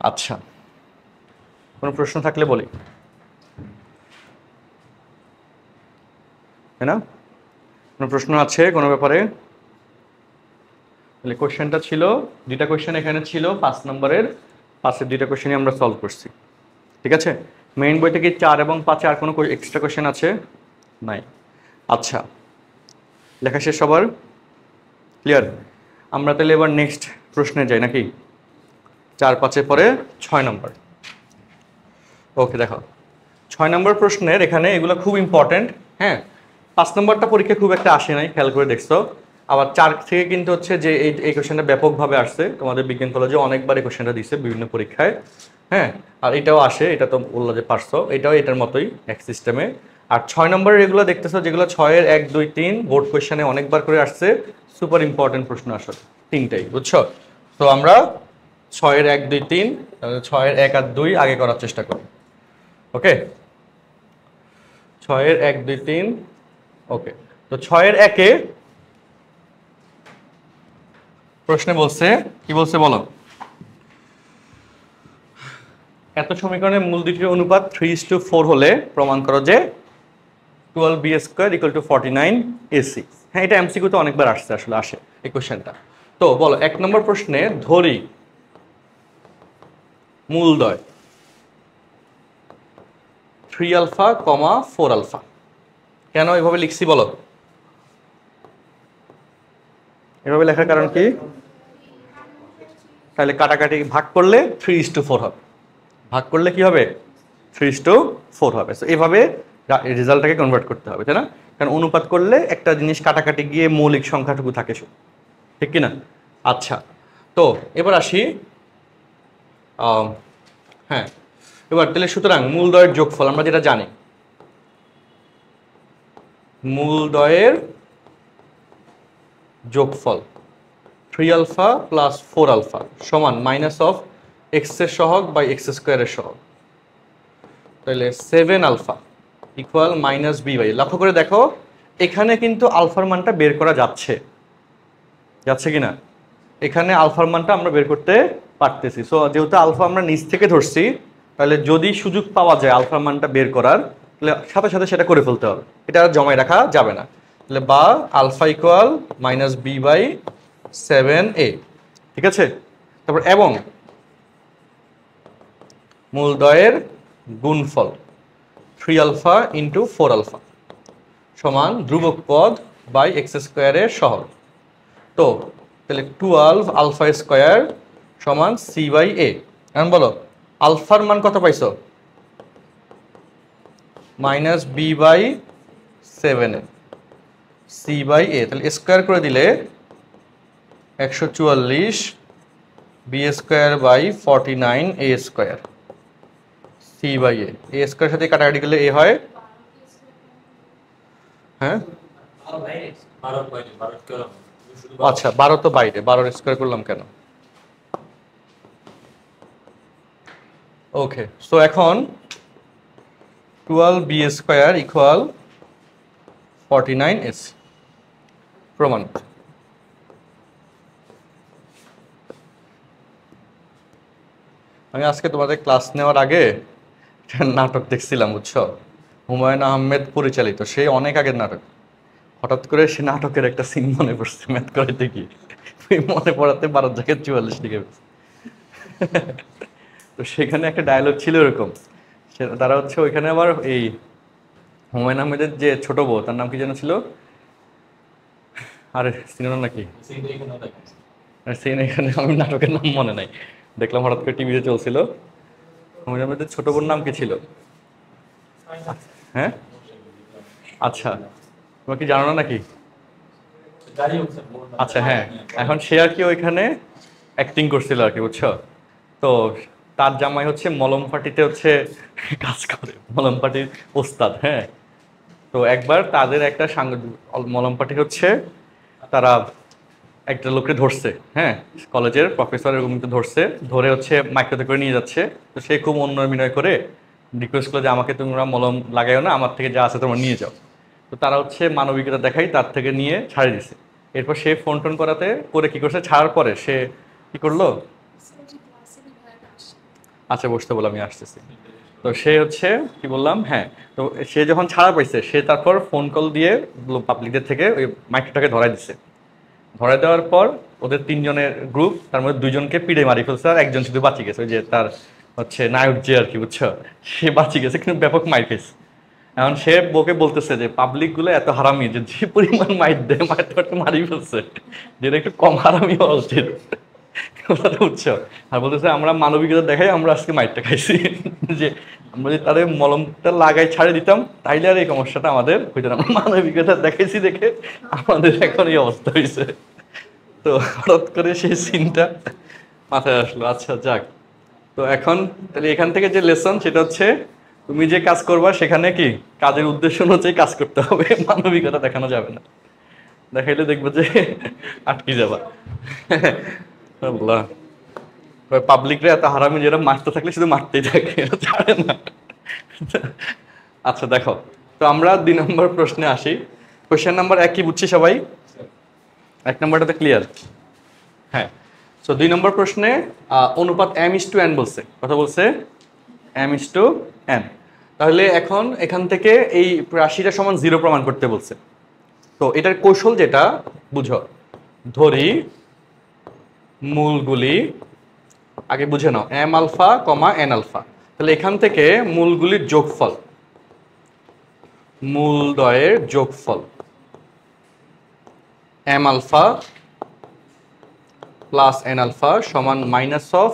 আচ্ছা, কোনো প্রশ্ন থাকলে বলি, তাই না? কোনো প্রশ্ন আছে কোনো ব্যাপারে? তাহলে কোশ্চেনটা ছিল, দুইটা কোশ্চেন এখানে ছিল 5 নম্বরের, 5-এর দুইটা কোশ্চেনই আমরা সলভ করছি, ঠিক আছে? মেইন বই থেকে 4 এবং 5-এ আর কোনো এক্সট্রা কোশ্চেন আছে? নাই। আচ্ছা, লেখা শেষ সবার? ক্লিয়ার? আমরা তাহলে এবার নেক্সট প্রশ্নে যাই নাকি? 4-5-এর পরে 6 নম্বর। ওকে, দেখো 6 নম্বর প্রশ্নের এখানে এগুলো খুব ইম্পর্টেন্ট। হ্যাঁ, 5 নম্বরটা পরীক্ষা খুব একটা আসে নাই, খেয়াল করে দেখছো। আবার 4 থেকে কিন্তু হচ্ছে যে এই কোশ্চেনটা ব্যাপকভাবে আসছে, তোমাদের বিজ্ঞান কলেজে অনেকবার এই কোশ্চেনটা দিচ্ছে বিভিন্ন পরীক্ষায়। হ্যাঁ, আর এটাও আসে, এটা তো বললো যে পারছো, এটাও এটার মতোই এক সিস্টেমে। আর 6 নম্বরের এগুলো দেখতেছো যেগুলো 6-এর 1, 2, 3 বোর্ড কোশ্চেনে অনেকবার করে আসছে, সুপার ইম্পর্টেন্ট প্রশ্ন আসলে তিনটাই, বুঝছো? তো আমরা 6-এর 1, 2, 3, 6-এর 1 আর 2 আগে করার চেষ্টা করি। ওকে, 6-এর 1, 2, 3। ওকে, তো 6-এর 1-এ প্রশ্নে বলছে কি বলছে বলো? এত সমীকরণের মূল দুটির অনুপাত 3:4 হলে প্রমাণ করো যে 12b² = 49ac। হ্যাঁ, এটা এমসিকিউতে অনেকবার আসছে, আসলে আসে এই কোশ্চেনটা। তো বলো 1 নম্বর প্রশ্নে ধরি মূলদ্বয় 3α, 4α। কেন এভাবে লিখছি বলো? এভাবে লেখার কারণ কি? তাহলে কাটাকাটি ভাগ করলে 3:4 হবে, ভাগ করলে কি হবে? 3:4 হবে। তো এভাবে রেজাল্টটাকে কনভার্ট করতে হবে, তাই না? কারণ অনুপাত করলে একটা জিনিস কাটাকাটি গিয়ে মৌলিক সংখ্যাটুকু থাকে, ঠিক কি না? আচ্ছা, তো এবার আসি, হ্যাঁ, এবার তাহলে সুতরাং মূলদ্বয়ের যোগফল আমরা যেটা জানি, মূলদ্বয়ের যোগফল 3 আলফা প্লাস 4 আলফা সমান মাইনাস অফ এক্স এর সহগ বাই এক্স স্কোয়ারের সহগ, তাহলে 7 alpha equal minus B by, লক্ষ্য করে দেখো এখানে কিন্তু আলফার মানটা বের করা যাচ্ছে, যাচ্ছে কিনা? এখানে আলফার মানটা আমরা বের করতে পারতেছি। সো যেহেতু আলফা আমরা নিচ থেকে ধরছি, তাহলে যদি সুযোগ পাওয়া যায় আলফার মানটা বের করার, তাহলে সাথে সাথে সেটা করে ফেলতে হবে, এটা আর জমায় রাখা যাবে না। তাহলে বা alpha equal minus B by 7a, ঠিক আছে? তারপর এবং মূলদ্বয়ের গুণফল 3 আলফা ইন্টু 4 আলফা সমান ধ্রুবক পদ বাই এক্স স্কোয়ারের সহগ। তো তাহলে 12 আলফা স্কোয়ার সমান সি বাই এ। এখন বলো আলফার মান কত পাইছো? Minus B by 7 C by A, তাহলে স্কোয়ার করে দিলে 144 B square by 49 A square C by A square সাথে কাটাকাটি করলে এ হয়, হ্যাঁ আচ্ছা 12 তো বাইরে, 12 স্কোয়ার করলাম কেন? ওকে, সো এখন 12 বি স্কোয়ার ইকুয়াল 49 এস প্রমাণিত। আমি আজকে তোমাদের ক্লাস নেওয়ার আগে একটা নাটক দেখছিলাম, বুঝছো? হুমায়ুন আহমেদ পরিচালিত, সেই অনেক আগের নাটক। হঠাৎ করে সে নাটকের একটা সিন মনে পড়ছে, ম্যাথ করাইতে কি মনে পড়াতে 12 জায়গায় 44 লিখে ফেলছে। তো সেখানে একটা ডায়লগ ছিল এরকম, তারা হচ্ছে ওইখানে আবার এই হুমায়ুন আহমেদের যে ছোট বউ, তার নাম কি যেন ছিল, আরে সিনেমা নাকি সিন, এখানে আমি নাটকের নাম মনে নাই, দেখলাম হঠাৎ করে টিভিতে চলছিল। হুমায়ুন আহমেদের ছোট বোন নাম কি ছিল? হ্যাঁ আচ্ছা, তোমার কি জানো না নাকি? আচ্ছা হ্যাঁ, এখন সে আর কি ওইখানে অ্যাক্টিং করছিল আর কি, বুঝছো? তো তার জামাই হচ্ছে মলম পার্টিতে হচ্ছে কাজ করে, মলম পার্টির ওস্তাদ। হ্যাঁ, তো একবার তাদের একটা মলম পার্টি হচ্ছে, তারা একটা লোককে ধরছে, হ্যাঁ কলেজের প্রফেসর এরকম ধরছে, ধরে হচ্ছে মাইক্রোতে করে নিয়ে যাচ্ছে। তো সে খুব বিনয় করে রিকোয়েস্ট করলো যে আমাকে তোমরা মলম লাগাইও না, আমার থেকে যা আছে তোমরা নিয়ে যাও। তো তারা হচ্ছে মানবিকতা দেখাই তার থেকে নিয়ে ছাড়িয়ে দিছে। এরপর সে ফোন টোন করাতে করে কি করছে, ছাড়ার পরে সে কি করলো, আচ্ছা বসতে বলে আমি আসতেছি। তো সে হচ্ছে কি বললাম, হ্যাঁ, তো সে যখন ছাড়া পাইছে সে তারপর ফোন কল দিয়ে পাবলিকদের থেকে ওই মাইক্রোটাকে ধরাই দিছে। ধরাই দেওয়ার পর ওদের 3 জনের গ্রুপ, তার মধ্যে 2 জনকে পিড়ে মারি ফেলছে, আর একজন শুধু বাঁচি গেছে, ওই যে তার হচ্ছে নায়ক যে আর কি, বুঝছো? সে বাঁচি গেছে, কিন্তু ব্যাপক মাইর খেয়েছে। এখন সে বউকে বলতেছে যে পাবলিক গুলো এত হারামি যে যে পরিমাণ মাইর দেয়, মারতে মারতে মারি ফেলছে, যেটা একটু কম হারামি হওয়া উচিত, বুঝছো? আর বলতেছে আমরা মানবিকতা দেখাই, আমরা আজকে মাইরটা খাইছি, যে আমরা যদি তাদের মলমটা লাগাই ছাড়ে দিতাম তাইলে আর এই সমস্যাটা আমাদের হইতো না, মানবিকতা দেখাইছি দেখে আমাদের এখন এই অবস্থা হয়েছে। তো হঠাৎ করে সেই সিনটা মাথায় আসলো। আচ্ছা যাক, তো এখন তাহলে এখান থেকে যে লেসন সেটা হচ্ছে, তুমি যে কাজ করবা সেখানে কি কাজের উদ্দেশ্য অনুযায়ী কাজ করতে হবে, মানবিকতা দেখানো যাবে না, দেখাইলে দেখবো যে আটকে যাবা। আল্লাহ, পাবলিকরা এত হারামি, যেটা মারতে থাকলে শুধু মারতেই থাকে, ছাড়ে না। আচ্ছা দেখো, তো আমরা 2 নম্বর প্রশ্নে আসি। কোয়েশ্চেন নাম্বার 1 কি বুঝছি সবাই? 1 নম্বরটা তো ক্লিয়ার? হ্যাঁ, সো 2 নম্বর প্রশ্নে অনুপাত m:n বলছে, কথা বলছে m:n। তাহলে এখন এখান থেকে এই রাশিটা সমান 0 প্রমাণ করতে বলছে। তো এটার কৌশল যেটা বুঝো, ধরি মূলগুলি আগে বুঝে নাও, m alpha comma n alpha. তাহলে এখান থেকে মূলগুলির যোগফল, মূলদ্বয়ের যোগফল m alpha plus n alpha সমান মাইনাস অফ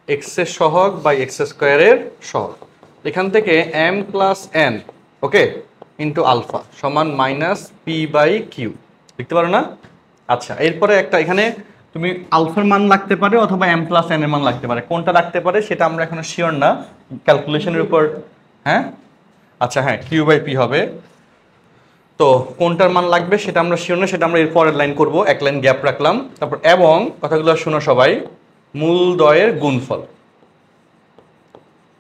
এক্স এর সহগ বাই এক্স স্কোয়ারের সহগ। এখান থেকে m plus n okay, into alpha সমান মাইনাস পি বাই কিউ, লিখতে পারো না? আচ্ছা, এরপরে একটা এখানে তুমি আলফার মান লাগতে পারে অথবা এম প্লাস এন এর মান লাগতে পারে, কোনটা লাগতে পারে সেটা আমরা এখনো শিওর না, ক্যালকুলেশনের উপর। হ্যাঁ, আচ্ছা, হ্যাঁ, কিউ বাই পি হবে। তো কোনটার মান লাগবে সেটা আমরা শিওর না, সেটা আমরা এর পরের লাইন করব, এক লাইন গ্যাপ রাখলাম। তারপর এবং কথাগুলো শোনো সবাই, মূলদ্বয়ের গুণফল,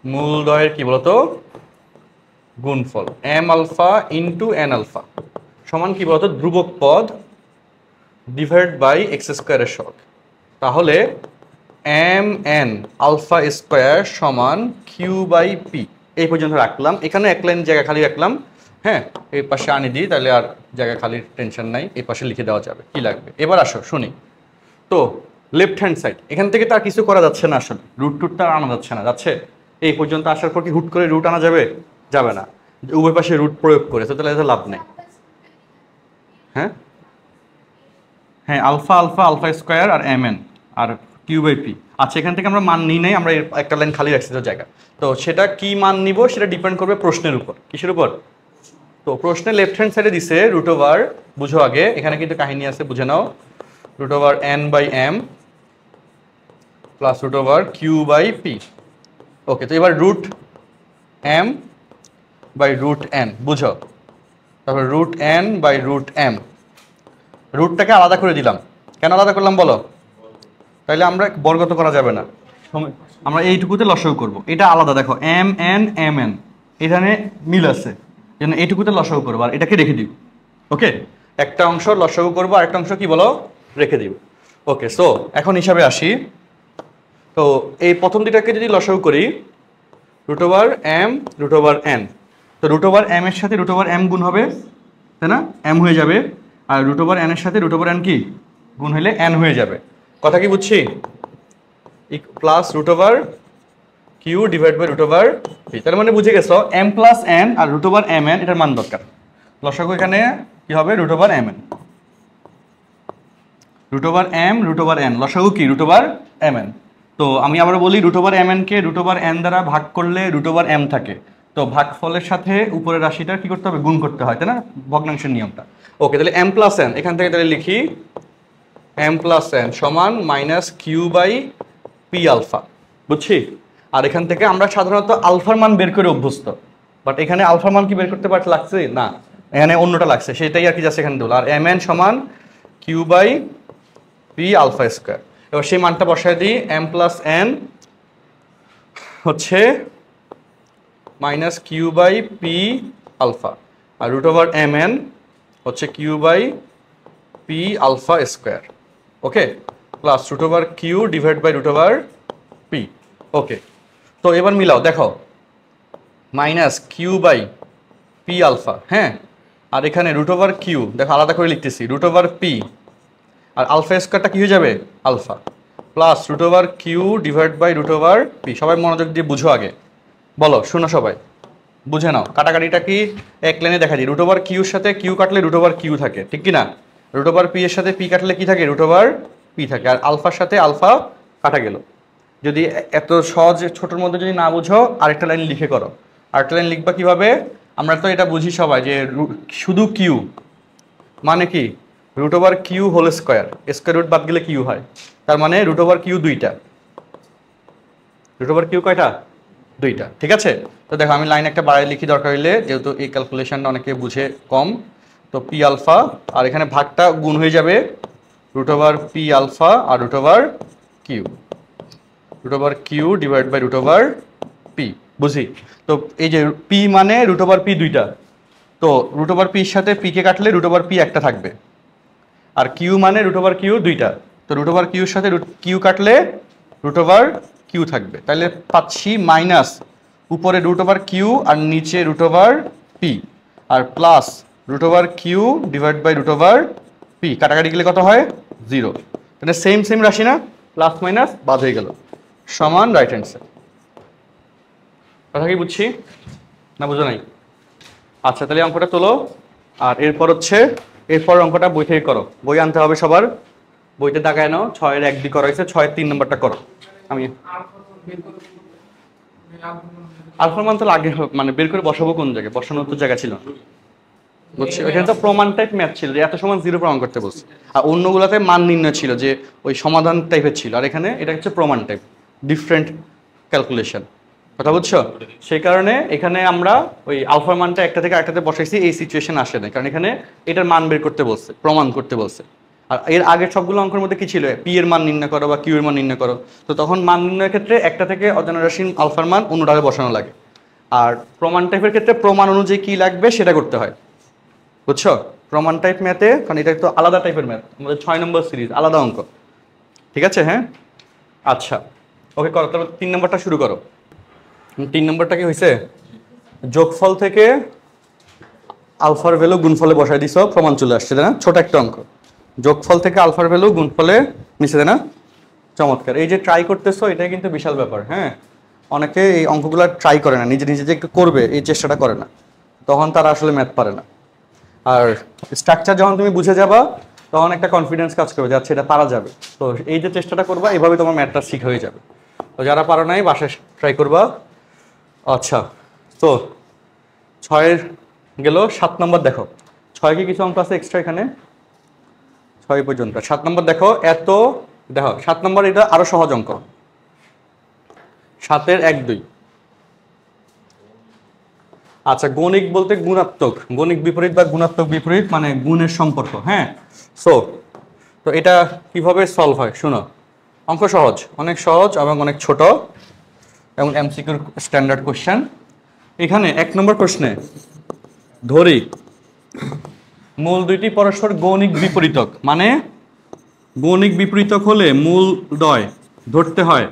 মূলদ্বয়ের কি বলতো গুণফল, M alpha into N alpha সমান কি বলতো ধ্রুবক পদ ডিভাইড বাই এক্স স্কোয়ারের সহগ। তাহলে এম এন আলফা স্কোয়ার সমান কিউ বাই পি, এই পর্যন্ত রাখলাম। এখানে এক লাইন জায়গা খালি রাখলাম। হ্যাঁ, এই পাশে আনি দিই, তাহলে আর জায়গা খালির টেনশন নাই, এই পাশে লিখে দেওয়া যাবে কি লাগবে। এবার আসো শুনি। তো লেফট হ্যান্ড সাইড, এখান থেকে তার কিছু করা যাচ্ছে না, আসলে রুট টুটটা আনা যাচ্ছে না, যাচ্ছে এই পর্যন্ত আসার পর কি হুট করে রুট আনা যাবে? যাবে না, উভয় পাশে রুট প্রয়োগ করে, তো তাহলে এতে লাভ নেই। হ্যাঁ হ্যাঁ, আলফা আলফা আলফা স্কোয়ার আর এম এন আর কিউ বাই পি। আচ্ছা, এখান থেকে আমরা মান নিই নাই, আমরা একটা লাইন খালি রাখছি তো জায়গা, তো সেটা কি মান নিব সেটা ডিপেন্ড করবে প্রশ্নের উপর। কিসের উপর? তো প্রশ্নে লেফট হ্যান্ড সাইডে দিছে রুট ওভার, বুঝো আগে, এখানে কিন্তু কাহিনী আছে, বুঝে নাও। Root over n by m plus root over q by p. Okay, তো এবার root m by root n বুঝো, তারপর root n by root m, রুটটাকে আলাদা করে দিলাম। কেন আলাদা করলাম বলো? তাইলে আমরা বর্গ তো করা যাবে না, আমরা এইটুকুতে লসাগু করব, এটা আলাদা। দেখো এম এন এম এন এখানে মিল আছে, যেন এইটুকুতে লসাগু করবো আর এটাকে রেখে দিব। ওকে, একটা অংশ লসাগু করবো আর একটা অংশ কি বলো রেখে দিব। ওকে, সো এখন হিসাবে আসি। তো এই প্রথম দুটাকে যদি লসাগু করি, root over M root over N, তো রুট ওভার এম এর সাথে রুট ওভার এম গুণ হবে, তাই না? এম হয়ে যাবে। আর রুট ওভার এন এর সাথে রুট ওভার এন কি গুণ হলে এন হয়ে যাবে। কথা কি বুঝছি? Plus root over Q divide by root over P, তার মানে বুঝে গেছো এম প্লাস এন আর রুট ওভার এম এন এটার মান দরকার। লসাগু এখানে কি হবে? Root over M N, root over M root over N, লসাগু কি রুট ওভার এম এন। তো আমি আবার বলি, রুট ওভার এম এন কে রুট ওভার এন দ্বারা ভাগ করলে রুট ওভার এম থাকে, তো ভাগফলের সাথে উপরের রাশিটা কি করতে হবে? গুণ করতে হয়, তাই না? ভগ্নাংশের নিয়মটা। ওকে, তাহলে এম প্লাস এন, এখান থেকে তাহলে লিখি এম প্লাস এন সমান minus Q by P alpha, বুঝছি? আর এখান থেকে আমরা সাধারণত আলফার মান বের করে অভ্যস্ত, বাট এখানে আলফার মান কি বের করতে পারতে লাগছে না, এখানে অন্যটা লাগছে, সেটাই আর কি যাচ্ছে এখানে দিল। আর এম এন সমান q by P alpha square. এবার সেই মানটা বসায় দিই, এম প্লাস এন হচ্ছে minus Q by P alpha, আর রুট ওভার এম এন হচ্ছে q by P alpha square. Okay, plus root over Q divide by root over p. Okay, তো এবার মিলাও, দেখো minus Q by P alpha, হ্যাঁ, আর এখানে রুট ওভার কিউ, দেখো আলাদা করে লিখতেছি, রুট ওভার পি আর আলফা স্কোয়ারটা কি হয়ে যাবে? Alpha, plus root over Q divide by root over P. সবাই মনোযোগ দিয়ে বুঝো আগে, বলো শোনো সবাই, বুঝে নাও। কাটাকাটিটা কি এক লাইনে দেখা দিই, রুট ওভার কিউর সাথে কিউ কাটলে রুট ওভার কিউ থাকে, ঠিক কি না? রুট ওভার পি এর সাথে পি কাটলে কি থাকে? রুট ওভার পি থাকে। আর আলফার সাথে আলফা কাটা গেল। যদি এত সহজ ছোটোর মধ্যে যদি না বুঝো, আরেকটা লাইন লিখে করো। আরেকটা লাইন লিখবা কিভাবে? আমরা তো এটা বুঝি সবাই যে শুধু কিউ মানে কি root over Q whole square, square root বাদ গেলে কিউ হয়, তার মানে রুট ওভার কিউ দুইটা। রুট ওভার কিউ কয়টা? দুইটা, ঠিক আছে? তো দেখো আমি লাইন একটা বাড়াই লিখি দরকার হইলে, যেহেতু এই ক্যালকুলেশনটা অনেকে বুঝে কম। তো পি আলফা, আর এখানে ভাগটা গুণ হয়ে যাবে রুট ওভার পি আলফা আর root over Q, root over Q divide by root over P, বুঝি? তো এই যে পি মানে রুট ওভার পি দুইটা, তো রুট ওভার পির সাথে পি কে কাটলে রুট ওভার পি একটা থাকবে। আর কিউ মানে রুট ওভার কিউ দুইটা, তো রুট ওভার কিউর সাথে কিউ কাটলে রুট ওভার কিউ থাকবে। তাহলে পাচ্ছি মাইনাস উপরে রুট ওভার কিউ আর নিচে রুট ওভার পি, আর plus root over Q divide by root over P. কাটাকাটি গেলে কত হয়? 0। তাহলে সেম সেম রাশি না, প্লাস মাইনাস বাদ হয়ে গেল, সমান রাইট হ্যান্ড সাইড। কথা কি বুঝছি না বুঝো নাই? আচ্ছা, তাহলে অঙ্কটা তোলো। আর এরপর হচ্ছে এরপর অঙ্কটা বই থেকে করো, বই আনতে হবে সবার, বইতে দাগায় নাও। 6-এর 1-2 করা হয়েছে, 6-এর 3 নম্বরটা করো। আমি আলফার মান তো আগে মানে বের করে বসাবো কোন জায়গায়, বসানোর তো জায়গা ছিল না, বুঝছি। ওইখানে তো প্রমাণ টাইপ ম্যাথ ছিল যে এত সমান জিরো প্রমাণ করতে বলছে, আর অন্যগুলোতে মান নির্ণয় ছিল যে ওই সমাধান টাইপের ছিল, আর এখানে এটা হচ্ছে প্রমাণ টাইপ, ডিফারেন্ট ক্যালকুলেশন, কথা বুঝছো? সেই কারণে এখানে আমরা ওই আলফার মানটা একটা থেকে আরেকটাতে বসাইছি, এই সিচুয়েশন আসে না, কারণ এখানে এটার মান বের করতে বলছে, প্রমাণ করতে বলছে। আর এর আগের সবগুলো অঙ্কের মধ্যে কি ছিল, পি এর মান নির্ণয় করো বা কিউ এর মান নির্ণয় করো, তো তখন মান নির্ণয়ের ক্ষেত্রে একটা থেকে অজানা রাশির আলফার মান অন্যটাকে বসানো লাগে। আর প্রমাণ টাইপের ক্ষেত্রে প্রমাণ অনুযায়ী কি লাগবে সেটা করতে হয়, বুঝছো? প্রমাণ টাইপ ম্যাথে, কারণ এটা তো আলাদা টাইপের ম্যাথ, আমাদের 6 নম্বর সিরিজ, আলাদা অঙ্ক, ঠিক আছে? হ্যাঁ, আচ্ছা, ওকে করো, তাহলে 3 নম্বরটা শুরু করো। 3 নম্বরটা কি হয়েছে, যোগফল থেকে আলফার ভ্যালু গুণফলে বসাই দিছ, প্রমাণ চলে আসছে, তাই না? ছোট একটা অঙ্ক, যোগফল থেকে আলফার ভ্যালু গুণফলে মিশে, তাই না? চমৎকার, এই যে ট্রাই করতেছো এটাই কিন্তু বিশাল ব্যাপার। হ্যাঁ, অনেকে এই অঙ্কগুলো ট্রাই করে না, নিজে নিজে যে একটু করবে এই চেষ্টাটা করে না, তখন তারা আসলে ম্যাথ পারে না। আর স্ট্রাকচার যখন তুমি বুঝে যাবা তখন একটা কনফিডেন্স কাজ করবে যে আচ্ছা এটা পারা যাবে। তো এই যে চেষ্টাটা করবা, এইভাবে তোমার ম্যাথটা ঠিক হয়ে যাবে। তো যারা পারো নাই বাসায় ট্রাই করবা। আচ্ছা, তো 6 গেল, 7 নম্বর দেখো। 6 কি কিছু অঙ্ক আছে এক্সট্রা এখানে, 6 পর্যন্ত। 7 নম্বর দেখো, এত দেখো 7 নম্বর, এটা আরো সহজ অঙ্ক, 7-এর 1 2। আচ্ছা, গণিক বলতে গুণাত্মক, গণিক বিপরীত বা গুণাত্মক বিপরীত মানে গুণের সম্পর্ক। হ্যাঁ, তো এটা কিভাবে সলভ হয় শুনো, অঙ্ক সহজ, অনেক সহজ এবং অনেক ছোট, এবং এমসিকিউর স্ট্যান্ডার্ড কোশ্চেন। এখানে 1 নম্বর প্রশ্নে ধরি মূল দুইটি পরস্পর গণিক বিপরীতক, মানে গণিক বিপরীতক হলে মূল দ্বয় ধরতে হয়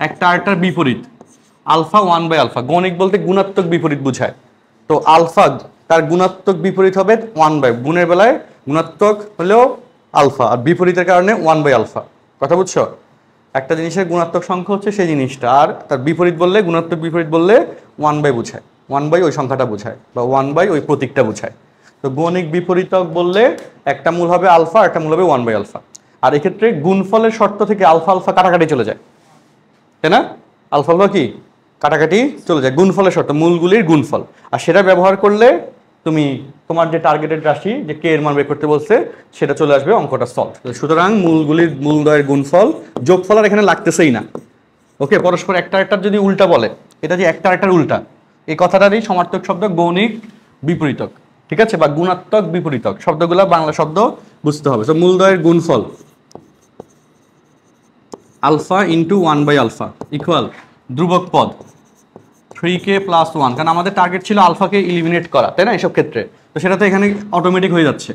একটা আরেকটার বিপরীত, আলফা 1/আলফা। গণিক বলতে গুণাত্মক বিপরীত বুঝায়, তো আলফা তার গুণাত্মক বিপরীত হবে 1/, গুণের বেলায় গুণাত্মক হলেও আলফা, আর বিপরীতের কারণে 1/আলফা, কথা বুঝছো? একটা জিনিসের গুণাত্মক সংখ্যা হচ্ছে সেই জিনিসটা, আর তার বিপরীত বললে, গুণাত্মক বিপরীত বললে 1/, বোঝায় 1/, ওই সংখ্যাটা বোঝায়, বা 1/, ওই প্রতীকটা বোঝায়। তো গণিক বিপরীতক বললে একটা মূল হবে আলফা, একটা মূল হবে 1/আলফা। আর এক্ষেত্রে গুণফলের শর্ত থেকে আলফা আলফা কাটাকাটি চলে যায়, তাই না? আলফা আলফা কি কাটাকাটি চলে যায়, গুণফলের শর্ত, মূলগুলির গুণফল। আর সেটা ব্যবহার করলে তুমি তোমার যে টার্গেটেড রাশি, যে কে এর মান বের করতে বলছে, সেটা চলে আসবে, অঙ্কটা সলভ। সুতরাং মূলগুলির মূলদ্বয়ের গুণফল, যোগফল আর এখানে লাগতেছেই না। ওকে, পরস্পর একটা একটার যদি উল্টা বলে, এটা যে একটা একটার উল্টা, এই কথাটারই সমার্থক শব্দ গণিক বিপরীতক, ঠিক আছে? বা গুণাত্মক বিপরীতক, শব্দগুলো বাংলা শব্দ বুঝতে হবে। তো মূলদ্বয়ের গুণফল আলফা ইন্টু 1/আলফা ইকুয়াল ধ্রুবক পদ 3k + 1, কারণ আমাদের টার্গেট ছিল আলফাকে ইলিমিনেট করা, তাই না? এসব ক্ষেত্রে তো সেটা তো এখানে অটোমেটিক হয়ে যাচ্ছে,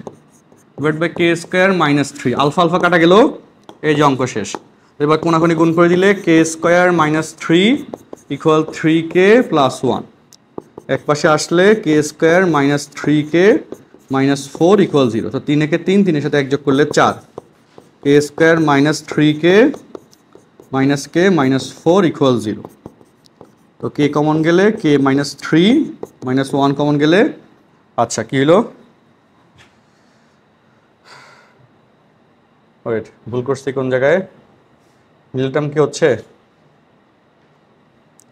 divide by k² - 3, alpha alpha কাটা গেল, এই যে অঙ্ক শেষ। এবার কোনাকুনি গুণ করে দিলে k² - 3 ইকুয়াল 3k + 1, এক পাশে আসলে k² - 3k - 4 ইকুয়াল 0। তো 3 একে 3, 3 এর সাথে 1 যোগ করলে 4, k² - 3k - k - 4 ইকুয়াল 0। তো k কমন গেলে k - 3 - 1 কমন গেলে, আচ্ছা কি হলো, ওয়েট ভুল করছি কোন জায়গায়, মিডল টার্ম কি হচ্ছে,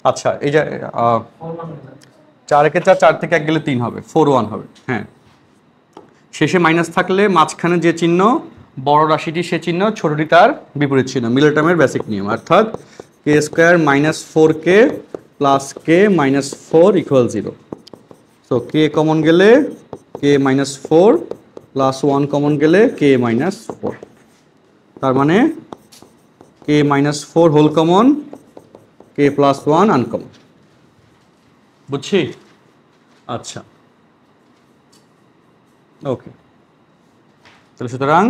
আচ্ছা এই যে 4 একে 4, 4 থেকে 1 গেলে 3 হবে, 4 1 হবে। হ্যাঁ, শেষে মাইনাস থাকলে মাঝখানে যে চিহ্ন বড় রাশিটি সে চিহ্ন, ছোটটি তার বিপরীত চিহ্ন, মিডল টার্মের বেসিক নিয়ম। অর্থাৎ k² - 4k + k - 4 ইকুয়াল 0। তো k কমন গেলে k - 4 + 1 কমন গেলে k - 4, তার মানে k - 4 whole common, k + 1 uncommon, বুঝছি? আচ্ছা, ওকে, তাহলে সুতরাং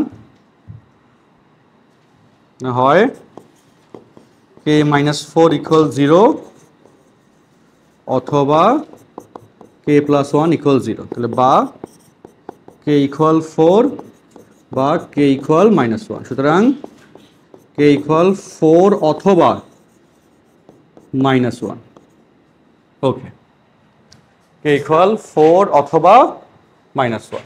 হয় k - 4 ইকুয়াল 0 অথবা k + 1 ইকুয়াল 0, তাহলে বা k ইকুয়াল 4 বা k ইকুয়াল -1। সুতরাং k ইকুয়াল 4 অথবা -1, ওকে, k ইকুয়াল 4 অথবা -1।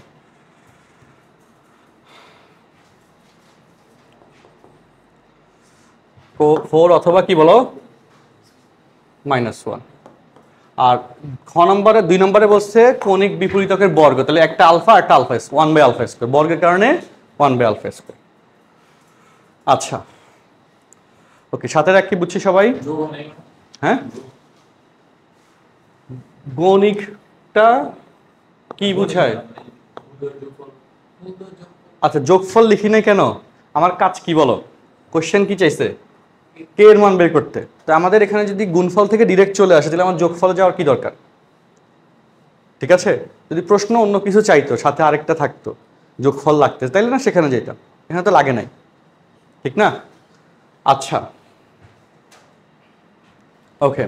তো 4 অথবা কি বলো, -1। আর খ নম্বরে 2 নম্বরে বলছে কৌণিক বিপরীতকের বর্গ, তাহলে একটা আলফা একটা আলফা 1/α², বর্গের কারণে 1/α²। আচ্ছা ওকে, সাথের এক কি বুঝছি সবাই? হ্যাঁ, গণিকটা কি বুঝায়? আচ্ছা যোগফল লিখি নাই কেন? আমার কাজ কি বলো? কোশ্চেন কি চাইছে? কে এর মান বের করতে। তো আমাদের এখানে যদি গুণফল থেকে ডিরেক্ট চলে আসে তাহলে আমার যোগফলে যাওয়ার কি দরকার? ঠিক আছে, যদি প্রশ্ন অন্য কিছু চাইতো, সাথে আরেকটা থাকতো, যোগফল লাগতে, তাইলে না সেখানে যেতাম, এখানে তো লাগে নাই, ঠিক না? আচ্ছা ওকে,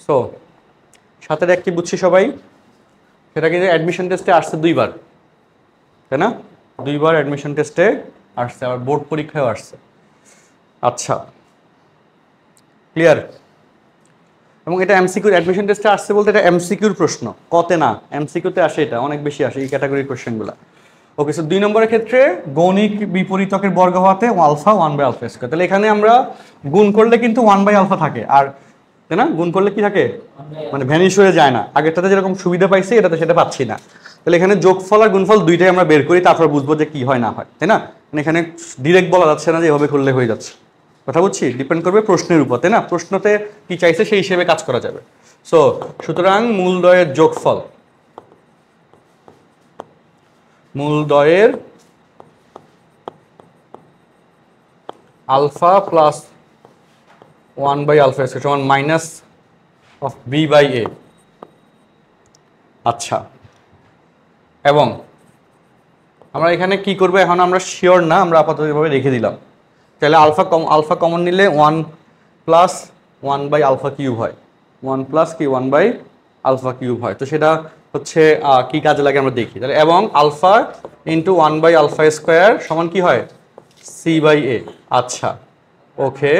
সো সাথের এক কি বুঝছি সবাই? সেটা কিন্তু অ্যাডমিশন টেস্টে আসছে 2 বার, তাই না? 2 বার অ্যাডমিশন টেস্টে আসছে, আবার বোর্ড পরীক্ষায়ও আসছে। আচ্ছা ক্লিয়ার? এবং এটা এমসিকিউ অ্যাডমিশন টেস্টে আসছে বলতে এটা এমসিকিউর প্রশ্ন, কতে না, এমসিকিউতে আসে, এটা অনেক বেশি আসে এই ক্যাটাগরির কোশ্চেনগুলো। ওকে, সো 2 নম্বরের ক্ষেত্রে গণিক বিপরীতকের বর্গ হওয়াতে আলফা 1/α², তাহলে এখানে আমরা গুণ করলে কিন্তু 1/α থাকে, আর তাই না, গুণ করলে কি থাকে, মানে ভ্যানিশ হয়ে যায় না। আগেরটাতে যেরকম সুবিধা পাইছি এটাতে সেটা পাচ্ছি না। তাহলে এখানে যোগফল আর গুণফল দুইটাই আমরা বের করি, তারপর বুঝবো যে কি হয় না হয়, তাই না? মানে এখানে ডিরেক্ট বলা যাচ্ছে না যে এভাবে করলে হয়ে যাচ্ছে, কথা বুঝছি? ডিপেন্ড করবে প্রশ্নের উপর, তাই না? প্রশ্নতে কি চাইছে সেই হিসেবে কাজ করা যাবে। সো সুতরাং মূলদ্বয়ের যোগফল, মূলদ্বয়ের আলফা প্লাস 1/α² সমান মাইনাস অফ b/a। আচ্ছা, এবং আমরা এখানে কি করবো এখন আমরা শিওর না, আমরা আপাতত এভাবে রেখে দিলাম। তাহলে আলফা কমন নিলে 1 প্লাস 1/α³ হয়, 1 প্লাস কি 1/α³ হয়। তো সেটা হচ্ছে কি কাজে লাগে আমরা দেখি তাহলে। এবং আলফা ইন্টু 1/α² সমান কি হয়, c/a। আচ্ছা ওকে,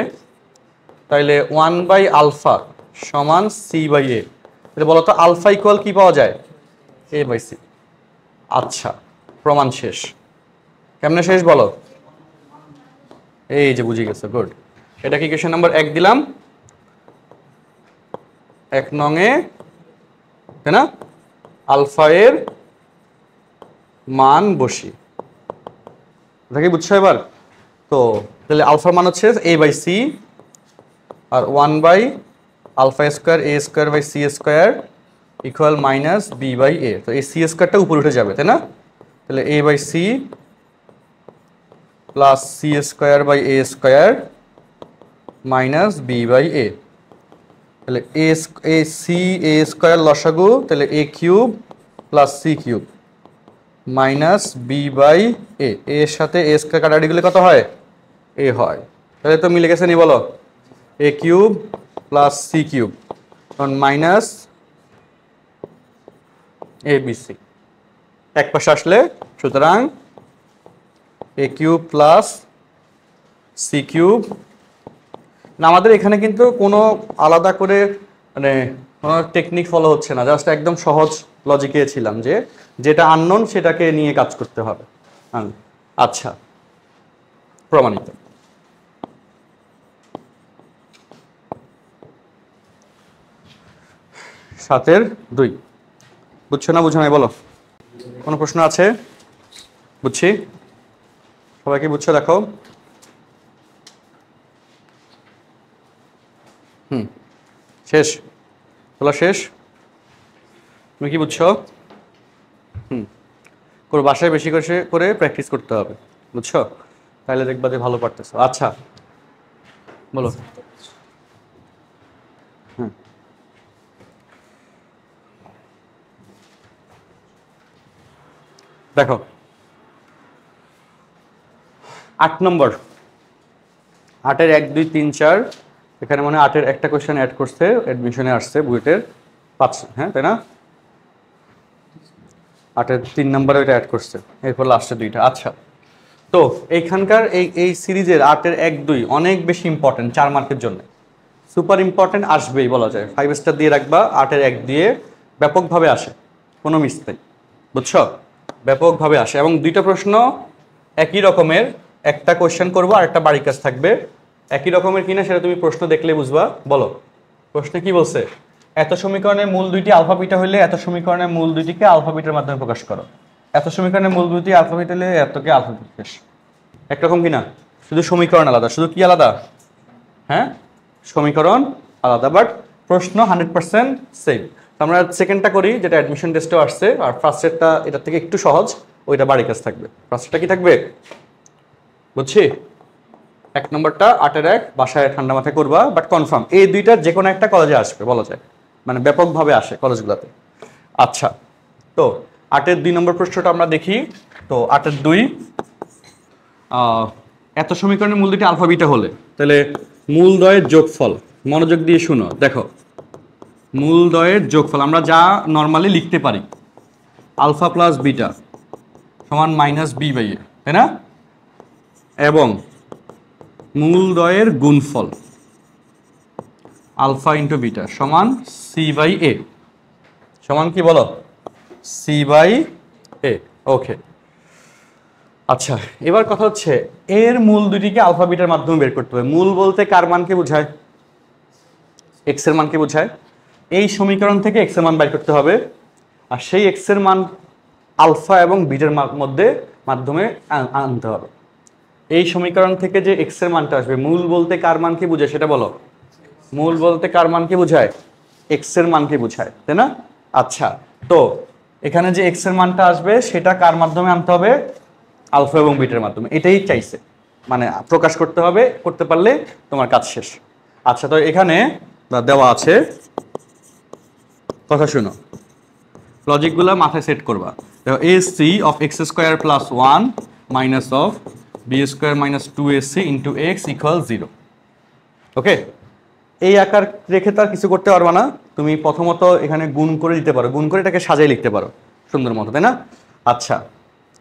তাইলে 1/α সমান c/a, তাহলে বলো তো আলফা ইকুয়াল কি পাওয়া যায়, a/c। আচ্ছা প্রমাণ শেষ। কেমনে শেষ বলো? এই যে বুঝে গেছো, গুড। এটা কি কোশ্চেন নাম্বার 1 দিলাম, 1 নংয়ে, তাই না? আলফা এর মান বসি, এটা কি বুঝছো এবার? তো তাহলে আলফার মান হচ্ছে a/c আর 1/α²a²/c² ইকুয়াল মাইনাস b/a। তো এই c² উপরে উঠে যাবে, তাই না? তাহলে a/c plus c² minus b/a। তাহলে a² লসাগু, তাহলে a³ plus c³ minus b/a। এর সাথে a² কাটাকাটি গেলে কত হয়, a হয়। তাহলে তো মিলে গেছে নি বলো, a³ plus c³ minus abc এক পাশে আসলে, সুতরাং a³ প্লাস c³ না। আমাদের এখানে কিন্তু কোনো আলাদা করে মানে কোনো টেকনিক ফলো হচ্ছে না, জাস্ট একদম সহজ লজিকে ছিলাম যে যেটা আননোন সেটাকে নিয়ে কাজ করতে হবে। আচ্ছা প্রমাণিত। সাতের 2 বুঝছো না, বুঝো নাই বলো? কোনো প্রশ্ন আছে? বুঝছি, সবাই কি বুঝছো দেখো? শেষ, বলো শেষ। তুমি কি বুঝছো? কোনো বাসায় বেশি করে প্র্যাকটিস করতে হবে, বুঝছো? তাহলে দেখবা যে ভালো পারতেছো। আচ্ছা বলো। দেখো 8 নম্বর, 8-এর 1 2 3 4, এখানে মানে 8-এর একটা কোশ্চেন অ্যাড করছে, অ্যাডমিশনে আসছে বুয়েটের 5, হ্যাঁ তাই না? 8-এর 3 নম্বরে এটা অ্যাড করছে, এরপর লাস্টে 2টা। আচ্ছা তো এইখানকার এই সিরিজের 8-এর 1 2 অনেক বেশি ইম্পর্টেন্ট, 4 মার্কের জন্য সুপার ইম্পর্টেন্ট, আসবেই বলা যায়। 5 স্টার দিয়ে রাখবা, 8-এর 1 দিয়ে ব্যাপকভাবে আসে, কোনো মিস নেই, বুঝছো? ব্যাপকভাবে আসে এবং 2টা প্রশ্ন একই রকমের, একটা কোশ্চেন করবো আর একটা বাড়ির কাজ থাকবে, একই রকমের কিনা সেটা তুমি প্রশ্ন দেখলে বুঝবা। বলো প্রশ্নে কি বলছে, এত সমীকরণের মূল দুইটি আলফা বিটা হইলে এত সমীকরণের মূল দুইটিকে আলফা বিটার মাধ্যমে প্রকাশ করো। এত সমীকরণের মূল দুইটি আলফা বিটা হলে এতকে আলফা বিটা শেষ। একরকম কিনা, শুধু সমীকরণ আলাদা, শুধু কি আলাদা, হ্যাঁ সমীকরণ আলাদা, বাট প্রশ্ন 100% সেম। আমরা সেকেন্ডটা করি যেটা অ্যাডমিশন টেস্টেও আসছে, আর ফার্স্টেরটা এটার থেকে একটু সহজ, ওইটা বাড়ির কাজ থাকবে। ফার্স্টটা কি থাকবে বুঝছি, 1 নম্বরটা 8-1 বাসায় ঠান্ডা মাথায় করবা, বাট কনফার্ম এই দুইটার যে কোনো একটা কলেজে আসবে বলা যায়, মানে ব্যাপকভাবে আসে কলেজগুলোতে। আচ্ছা, তো 8-2 নম্বর প্রশ্নটা আমরা দেখি। তো 8-2, এত সমীকরণের মূল দুটি আলফা বিটা হলে তাহলে মূলদ্বয়ের যোগফল, মনোযোগ দিয়ে শুনো, দেখো মূলদ্বয়ের যোগফল আমরা যা নর্মালি লিখতে পারি, আলফা প্লাস বিটা সমান মাইনাস বি বাই এ, তাই না, এবং মূলদ্বয়ের গুণফল আলফা ইন্টু বিটা সমান সি বাই এ, সমান কি বলো সি বাই এ। ওকে, আচ্ছা এবার কথা হচ্ছে এর মূল দুটিকে আলফা বিটার মাধ্যমে বের করতে হবে। মূল বলতে কার মানকে বোঝায়, এক্স এর মানকে বোঝায়। এই সমীকরণ থেকে এক্স এর মান বের করতে হবে, আর সেই এক্স এর মান আলফা এবং বিটার মধ্যে মাধ্যমে আনতে হবে। এই সমীকরণ থেকে যে এক্স এর মানটা আসবে, মূল বলতে কার মানকে বোঝায় সেটা বলো, মূল বলতে কার মানকে বোঝায়, এক্স এর মানকে বোঝায়, তাই না। আচ্ছা, তো এখানে যে এক্স এর মানটা আসবে সেটা কার মাধ্যমে আনতে হবে, আলফা এবং বিটার মাধ্যমে, এটাই চাইছে, মানে প্রকাশ করতে হবে, করতে পারলে তোমার কাজ শেষ। আচ্ছা, তো এখানে দেওয়া আছে, কথা শুনো, লজিকগুলো মাথায় সেট করবা। দেখো A C of X square plus 1 minus of B square minus 2ac into X equal 0। Okay, এই আকার রেখে তো আর কিছু করতে পারবা না, তুমি প্রথমত এখানে গুণ করে দিতে পারো, গুণ করে এটাকে সাজাই লিখতে পারো সুন্দর মতো, তাই না। আচ্ছা,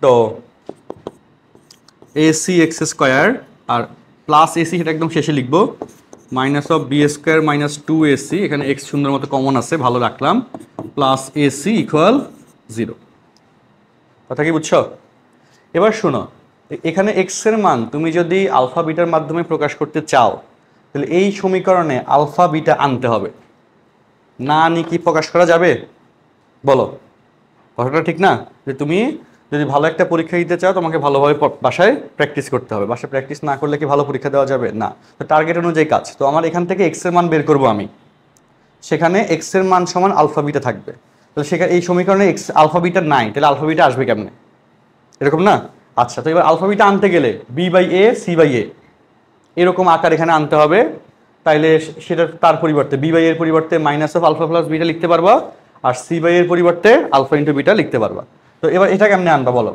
তো এসি এক্স স্কোয়ার আর প্লাস এসি সেটা একদম শেষে লিখবো, minus of B square minus 2ac, এখানে এক্স সুন্দর মতো কমন আছে ভালো রাখলাম, প্লাস এসি ইকুয়াল 0। কথা কি বুঝছো। এবার শোনো, এখানে এক্স এর মান তুমি যদি আলফা বিটার মাধ্যমে প্রকাশ করতে চাও তাহলে এই সমীকরণে আলফা বিটা আনতে হবে, না আনি কি প্রকাশ করা যাবে বলো, কথাটা ঠিক না। যে তুমি যদি ভালো একটা পরীক্ষা দিতে চাও তোমাকে ভালোভাবে বাসায় প্র্যাকটিস করতে হবে, বাসায় প্র্যাকটিস না করলে কি ভালো পরীক্ষা দেওয়া যাবে না। তো টার্গেট অনুযায়ী কাজ, তো আমার এখান থেকে এক্স এর মান বের করব আমি, সেখানে এক্স এর মান সমান আলফা বিটা থাকবে, তাহলে সেখানে এই সমীকরণে এক্স আলফা বিটা নাই, তাহলে আলফা বিটা আসবে কেমনে, এরকম না। আচ্ছা, তো এবার আলফা বিটা আনতে গেলে b by A C by a এরকম আকার এখানে আনতে হবে, তাইলে সেটা তার পরিবর্তে বি বাই এর পরিবর্তে minus of alpha plus beta লিখতে পারবা, আর সি বাই এর পরিবর্তে আলফা ইন্টু বিটা লিখতে পারবা। তো এবার এটা কেমনে আনবা বলো,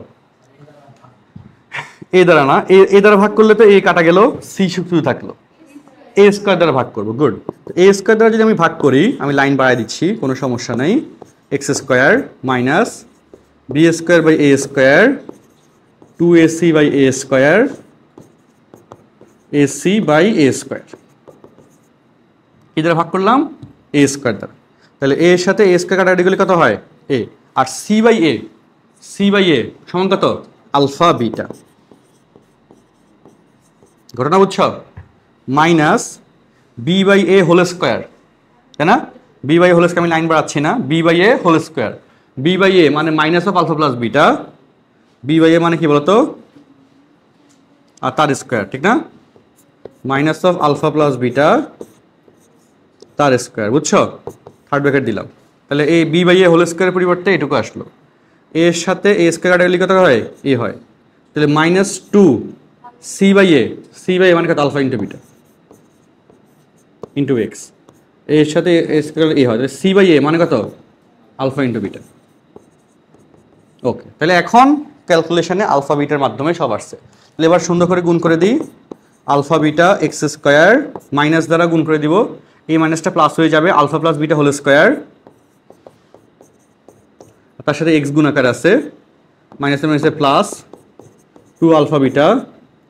এ দ্বারা না, এ দ্বারা ভাগ করলে তো এ কাটা গেল, সি শুধু থাকলো, এ স্কোয়ার দ্বারা ভাগ করবো, গুড। এ স্কোয়ার দ্বারা যদি আমি ভাগ করি, আমি লাইন বাড়াই দিচ্ছি কোনো সমস্যা নেই, X square minus B square by A square 2ac by A square AC by A square, কি দ্বারা ভাগ করলাম, এ স্কোয়ার দ্বারা, তাহলে এর সাথে এ স্কোয়ার কাটাকাটি করলে কত হয় এ, আর সি বাই এ সমান কত আলফা বিটা, ঘটনা বুঝছো, minus B by a whole square, তাই না, বি বাই হোল স্কোয়ার আমি লাইন বাড়াচ্ছি না, b by a whole square, b by এ মানে minus of alpha plus beta, b by এ মানে কি বলতো আর তার স্কোয়ার, ঠিক না, minus of alpha plus beta তার স্কোয়ার, বুঝছো, থার্ড ব্র্যাকেট দিলাম, তাহলে এই বি বাই এ হোল স্কোয়ারের পরিবর্তে এটুকু আসলো, এর সাথে এ স্কোয়ার কাটাকাটি কত হয় এ হয়, তাহলে মাইনাস 2 সি বাই এ মানে কত alpha into beta into X, এর সাথে এ স্কোয়ার এ হয়, তাহলে সি বাই এ মানে কত আলফা ইন্টু বিটা। ওকে, তাহলে এখন ক্যালকুলেশনে আলফা বিটার মাধ্যমে সব আসছে, তাহলে এবার সুন্দর করে গুণ করে দিই, alpha beta x square minus দ্বারা গুণ করে দিব, এই মাইনাসটা প্লাস হয়ে যাবে, alpha plus beta whole square, তার সাথে এক্স গুণ আকার আছে, মাইনাসে মাইনাসে প্লাস 2 আলফা বিটা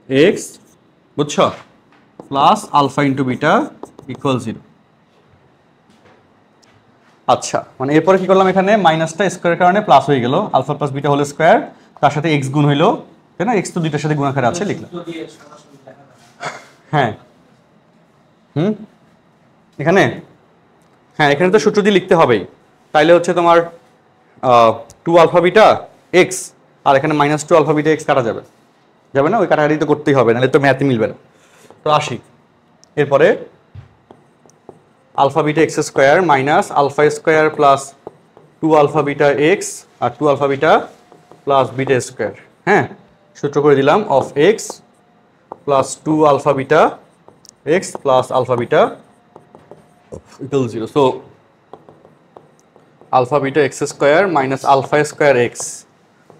এক্স, বুঝছো, plus alpha into beta equal 0। আচ্ছা, মানে এরপরে কি করলাম, এখানে মাইনাসটা স্কোয়ারের কারণে প্লাস হয়ে গেল, alpha plus beta whole square, তার সাথে এক্স গুণ হইলো, তাই না? এক্স তো দুইটার সাথে গুণাকারে আছে, লিখলাম। হ্যাঁ এখানে, হ্যাঁ এখানে তো সূত্র দিয়ে লিখতে হবেই। তাইলে হচ্ছে তোমার 2 আলফা বিটা এক্স, আর এখানে -2 আলফা বিটা এক্স কাটা যাবে, যাবে না? ওই কাটাকাটি তো করতেই হবে, নাহলে তো ম্যাথই মিলবে না। তো আসি এরপরে, alpha beta x square minus alpha square plus 2 alpha beta x আর 2 alpha beta plus beta square. হ্যাঁ, সূত্র করে দিলাম of x plus 2 alpha beta x plus alpha beta equal 0। So alpha beta x square minus alpha square x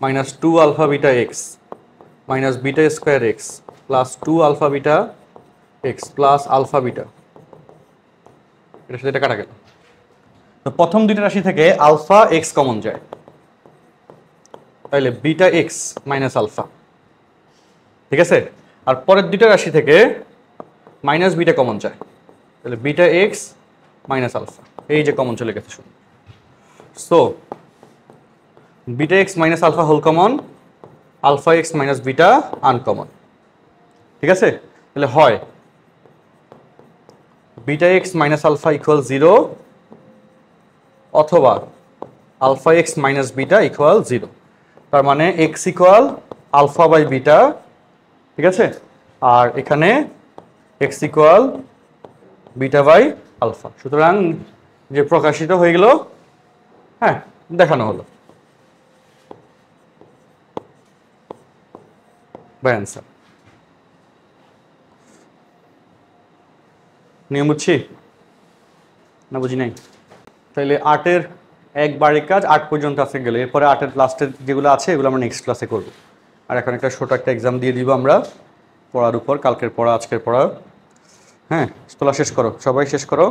minus 2 alpha beta x minus beta square x plus 2 alpha beta x plus alpha beta, এটার সাথে এটা কাটা গেল। তো প্রথম দুইটা রাশি থেকে আলফা এক্স কমন যায়, তাইলে বিটা এক্স মাইনাস আলফা, ঠিক আছে? আর পরের দুইটা রাশি থেকে মাইনাস বিটা কমন যায়, তাহলে বিটা এক্স মাইনাস আলফা, এই যে কমন চলে গেছে শুনুন। So beta x minus alpha whole common, alpha X minus beta uncommon, ঠিক আছে? তাহলে হয় beta x minus alpha equal 0 অথবা alpha X minus beta equal 0। তার মানে X equal alpha by beta, ঠিক আছে? আর এখানে X equal beta by alpha. সুতরাং যে প্রকাশিত হয়ে গেল, হ্যাঁ দেখানো হলো বাই অ্যান্সার। নিয়ম বুঝছি না বুঝি নাই? তাহলে 8-এর একবারের কাজ 8 পর্যন্ত আছে গেলে, এরপরে 8-এর লাস্টের যেগুলো আছে এগুলো আমরা নেক্সট ক্লাসে করব। আর এখন একটা ছোট একটা এক্সাম দিয়ে দিব আমরা পড়ার উপর, কালকের পড়া আজকের পড়া। হ্যাঁ, তোলা শেষ করো, সবাই শেষ করো।